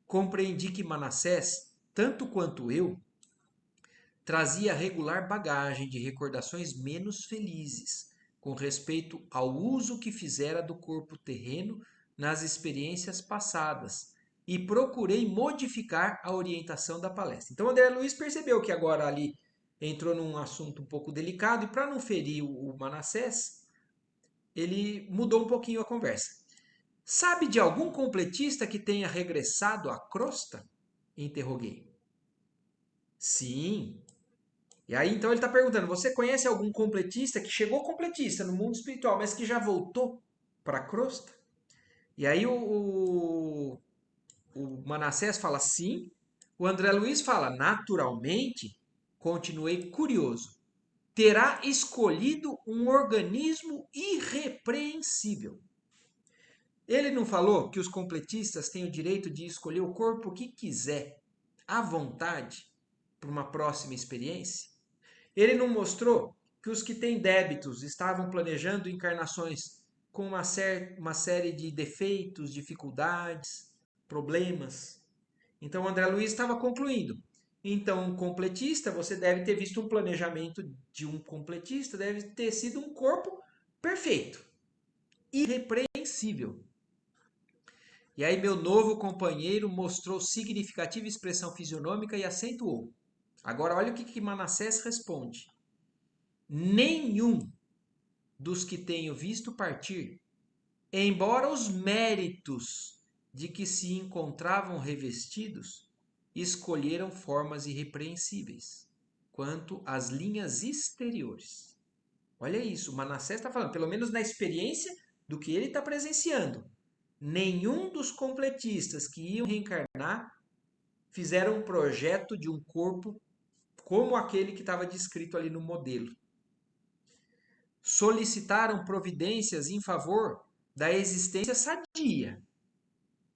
Compreendi que Manassés, tanto quanto eu, trazia regular bagagem de recordações menos felizes com respeito ao uso que fizera do corpo terreno nas experiências passadas e procurei modificar a orientação da palestra. Então, André Luiz percebeu que agora ali entrou num assunto um pouco delicado e para não ferir o Manassés, ele mudou um pouquinho a conversa. Sabe de algum completista que tenha regressado à crosta? Interroguei. Sim. E aí então ele está perguntando: você conhece algum completista que chegou completista no mundo espiritual, mas que já voltou para a crosta? E aí o Manassés fala sim. O André Luiz fala: naturalmente, continuei curioso. Terá escolhido um organismo irrepreensível. Ele não falou que os completistas têm o direito de escolher o corpo que quiser, à vontade, para uma próxima experiência? Ele não mostrou que os que têm débitos estavam planejando encarnações com uma série de defeitos, dificuldades, problemas? Então André Luiz estava concluindo. Então, um completista, você deve ter visto um planejamento de um completista, deve ter sido um corpo perfeito, irrepreensível. E aí meu novo companheiro mostrou significativa expressão fisionômica e acentuou. Agora olha o que Manassés responde. Nenhum dos que tenho visto partir, embora os méritos de que se encontravam revestidos, escolheram formas irrepreensíveis, quanto às linhas exteriores. Olha isso, Manassés está falando, pelo menos na experiência do que ele está presenciando. Nenhum dos completistas que iam reencarnar fizeram um projeto de um corpo como aquele que estava descrito ali no modelo. Solicitaram providências em favor da existência sadia,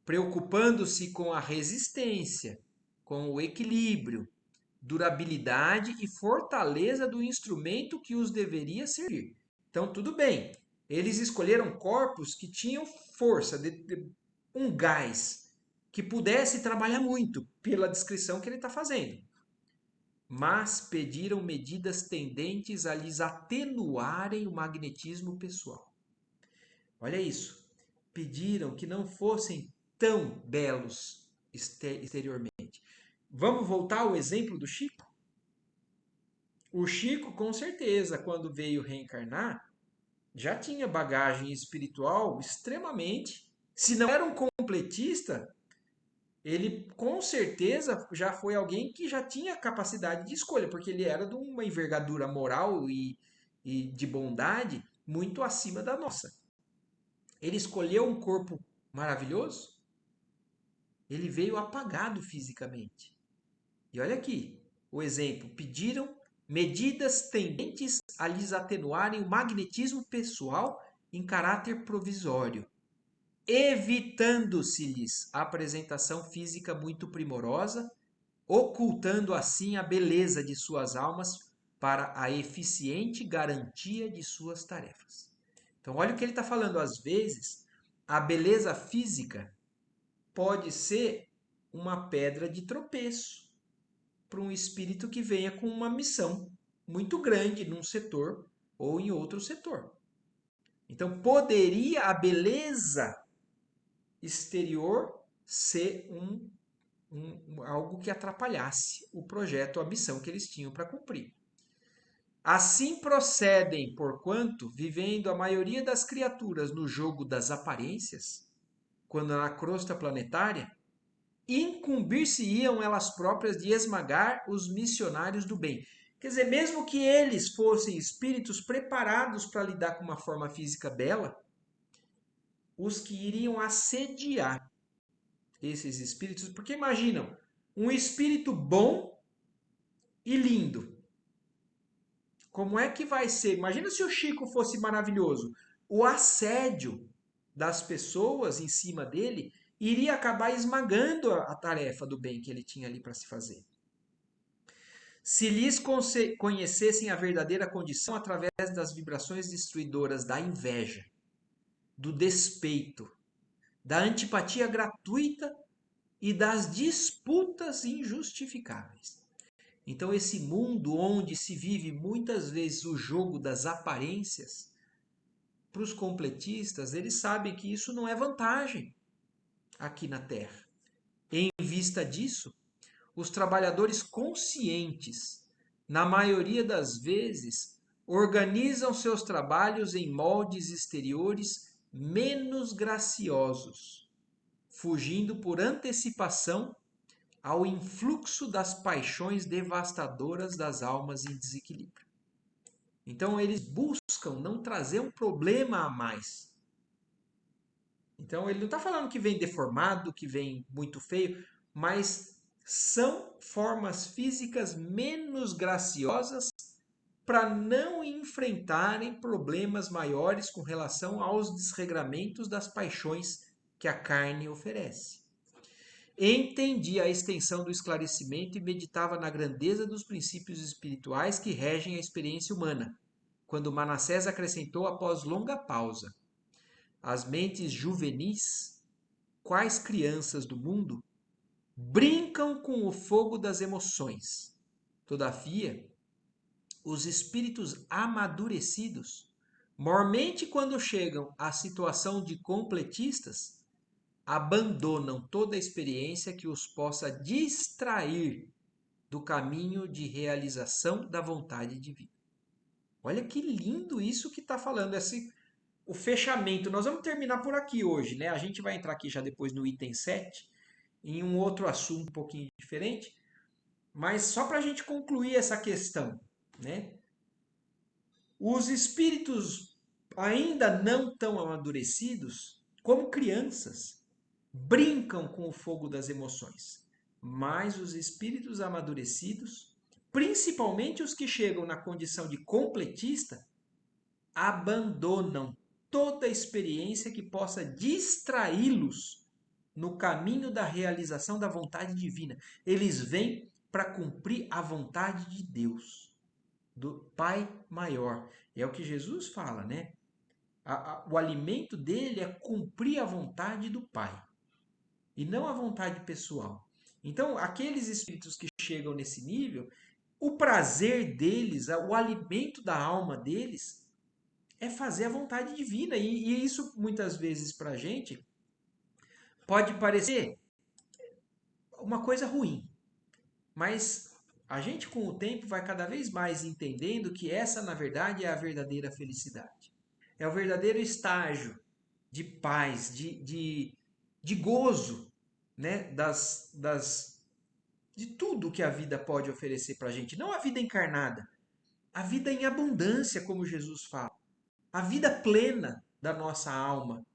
preocupando-se com a resistência, com o equilíbrio, durabilidade e fortaleza do instrumento que os deveria servir. Então, tudo bem. Eles escolheram corpos que tinham força, um gás, que pudesse trabalhar muito, pela descrição que ele está fazendo. Mas pediram medidas tendentes a lhes atenuarem o magnetismo pessoal. Olha isso. Pediram que não fossem tão belos exteriormente. Vamos voltar ao exemplo do Chico? O Chico, com certeza, quando veio reencarnar, já tinha bagagem espiritual extremamente. Se não era um completista, ele com certeza já foi alguém que já tinha capacidade de escolha, porque ele era de uma envergadura moral e de bondade muito acima da nossa. Ele escolheu um corpo maravilhoso, ele veio apagado fisicamente. E olha aqui o exemplo: pediram medidas tendentes a lhes atenuarem o magnetismo pessoal em caráter provisório, evitando-se-lhes a apresentação física muito primorosa, ocultando assim a beleza de suas almas para a eficiente garantia de suas tarefas. Então, olha o que ele está falando. Às vezes, a beleza física pode ser uma pedra de tropeço para um espírito que venha com uma missão muito grande num setor ou em outro setor. Então, poderia a beleza exterior ser algo que atrapalhasse o projeto, a missão que eles tinham para cumprir. Assim procedem, porquanto, vivendo a maioria das criaturas no jogo das aparências, quando na crosta planetária, incumbir-se-iam elas próprias de esmagar os missionários do bem. Quer dizer, mesmo que eles fossem espíritos preparados para lidar com uma forma física bela, os que iriam assediar esses espíritos, porque imaginam um espírito bom e lindo. Como é que vai ser? Imagina se o Chico fosse maravilhoso. O assédio das pessoas em cima dele iria acabar esmagando a tarefa do bem que ele tinha ali para se fazer. Se lhes conhecessem a verdadeira condição através das vibrações destruidoras da inveja, do despeito, da antipatia gratuita e das disputas injustificáveis. Então, esse mundo onde se vive muitas vezes o jogo das aparências, para os completistas, eles sabem que isso não é vantagem aqui na Terra. Em vista disso, os trabalhadores conscientes, na maioria das vezes, organizam seus trabalhos em moldes exteriores menos graciosos, fugindo por antecipação ao influxo das paixões devastadoras das almas em desequilíbrio. Então eles buscam não trazer um problema a mais. Então ele não está falando que vem deformado, que vem muito feio, mas são formas físicas menos graciosas para não enfrentarem problemas maiores com relação aos desregramentos das paixões que a carne oferece. Entendi a extensão do esclarecimento e meditava na grandeza dos princípios espirituais que regem a experiência humana, quando Manassés acrescentou após longa pausa: as mentes juvenis, quais crianças do mundo, brincam com o fogo das emoções. Todavia, os espíritos amadurecidos, mormente quando chegam à situação de completistas, abandonam toda a experiência que os possa distrair do caminho de realização da vontade divina. Olha que lindo isso que está falando, o fechamento. Nós vamos terminar por aqui hoje, né? A gente vai entrar aqui já depois no item 7, em um outro assunto um pouquinho diferente, mas só para a gente concluir essa questão, né? Os espíritos ainda não tão amadurecidos, como crianças, brincam com o fogo das emoções. Mas os espíritos amadurecidos, principalmente os que chegam na condição de completista, abandonam toda experiência que possa distraí-los no caminho da realização da vontade divina. Eles vêm para cumprir a vontade de Deus, do Pai maior. É o que Jesus fala, né? O alimento dele é cumprir a vontade do Pai e não a vontade pessoal. Então, aqueles espíritos que chegam nesse nível, o prazer deles, o alimento da alma deles, é fazer a vontade divina. E isso, muitas vezes, para a gente, pode parecer uma coisa ruim. Mas a gente, com o tempo, vai cada vez mais entendendo que essa, na verdade, é a verdadeira felicidade. É o verdadeiro estágio de paz, de gozo, né? De tudo que a vida pode oferecer para a gente. Não a vida encarnada, a vida em abundância, como Jesus fala. A vida plena da nossa alma.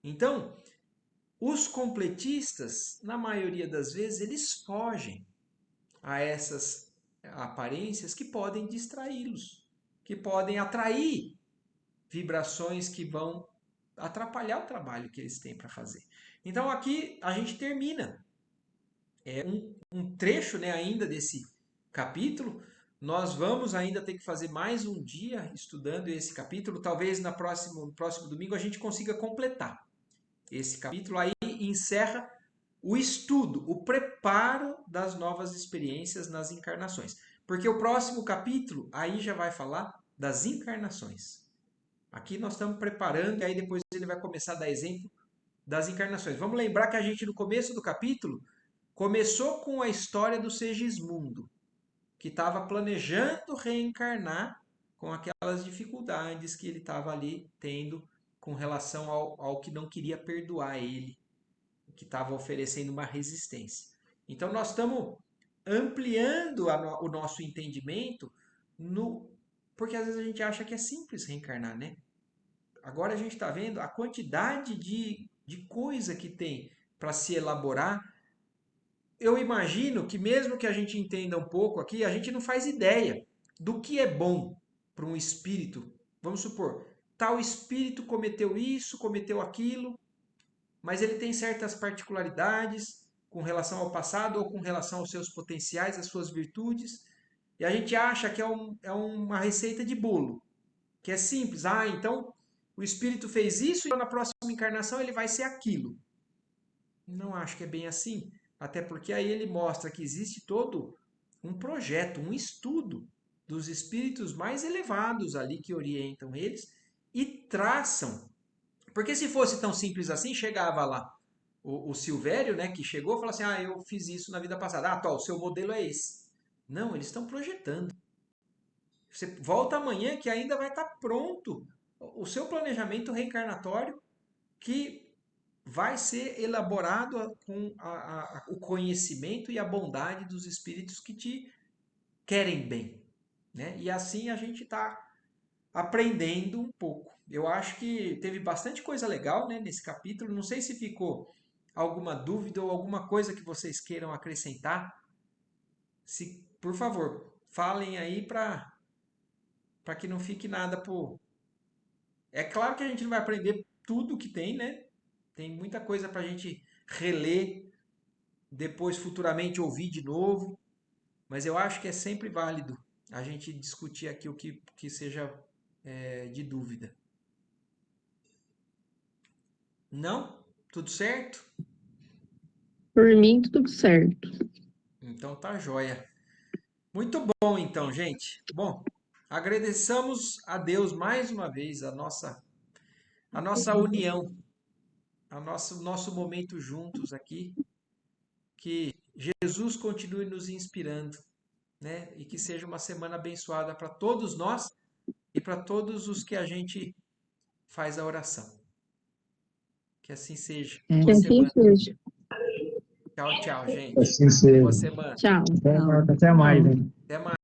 Então, os completistas, na maioria das vezes, eles fogem a essas aparências que podem distraí-los, que podem atrair vibrações que vão atrapalhar o trabalho que eles têm para fazer. Então aqui a gente termina um trecho, né, ainda desse capítulo, Nós vamos ainda ter que fazer mais um dia estudando esse capítulo. Talvez no próximo domingo a gente consiga completar esse capítulo. Aí encerra o estudo, o preparo das novas experiências nas encarnações. Porque o próximo capítulo aí já vai falar das encarnações. Aqui nós estamos preparando, e aí depois ele vai começar a dar exemplo das encarnações. Vamos lembrar que a gente, no começo do capítulo, começou com a história do Segismundo, que estava planejando reencarnar com aquelas dificuldades que ele estava ali tendo com relação ao que não queria perdoar ele, que estava oferecendo uma resistência. Então, nós estamos ampliando o nosso entendimento no porque às vezes a gente acha que é simples reencarnar, né? Agora a gente está vendo a quantidade de coisa que tem para se elaborar. Eu imagino que mesmo que a gente entenda um pouco aqui, a gente não faz ideia do que é bom para um espírito. Vamos supor, tal espírito cometeu isso, cometeu aquilo, mas ele tem certas particularidades com relação ao passado ou com relação aos seus potenciais, às suas virtudes, e a gente acha que é uma receita de bolo, que é simples. Ah, então o espírito fez isso e na próxima encarnação ele vai ser aquilo. Não acho que é bem assim. Até porque aí ele mostra que existe todo um projeto, um estudo dos espíritos mais elevados ali que orientam eles e traçam. Porque se fosse tão simples assim, chegava lá o Silvério, né, que chegou e falou assim: ah, eu fiz isso na vida passada. Ah, tá, o seu modelo é esse. Não, eles estão projetando. Você volta amanhã que ainda vai estar pronto o seu planejamento reencarnatório que vai ser elaborado com o conhecimento e a bondade dos espíritos que te querem bem, né? E assim a gente está aprendendo um pouco. Eu acho que teve bastante coisa legal, né, nesse capítulo. Não sei se ficou alguma dúvida ou alguma coisa que vocês queiram acrescentar. Se, por favor, falem aí para que não fique nada por. É claro que a gente não vai aprender tudo que tem, né? Tem muita coisa para a gente reler, depois futuramente ouvir de novo, mas eu acho que é sempre válido a gente discutir aqui o que seja de dúvida. Não? Tudo certo? Por mim, tudo certo. Então tá joia. Muito bom então, gente. Bom, agradeçamos a Deus mais uma vez a nossa união, o nosso momento juntos aqui, que Jesus continue nos inspirando, né? E que seja uma semana abençoada para todos nós e para todos os que a gente faz a oração. Que assim seja. Que Boa assim semana. seja. Tchau, tchau, gente. Assim seja. Boa semana. Tchau. Até mais, hein? Até mais.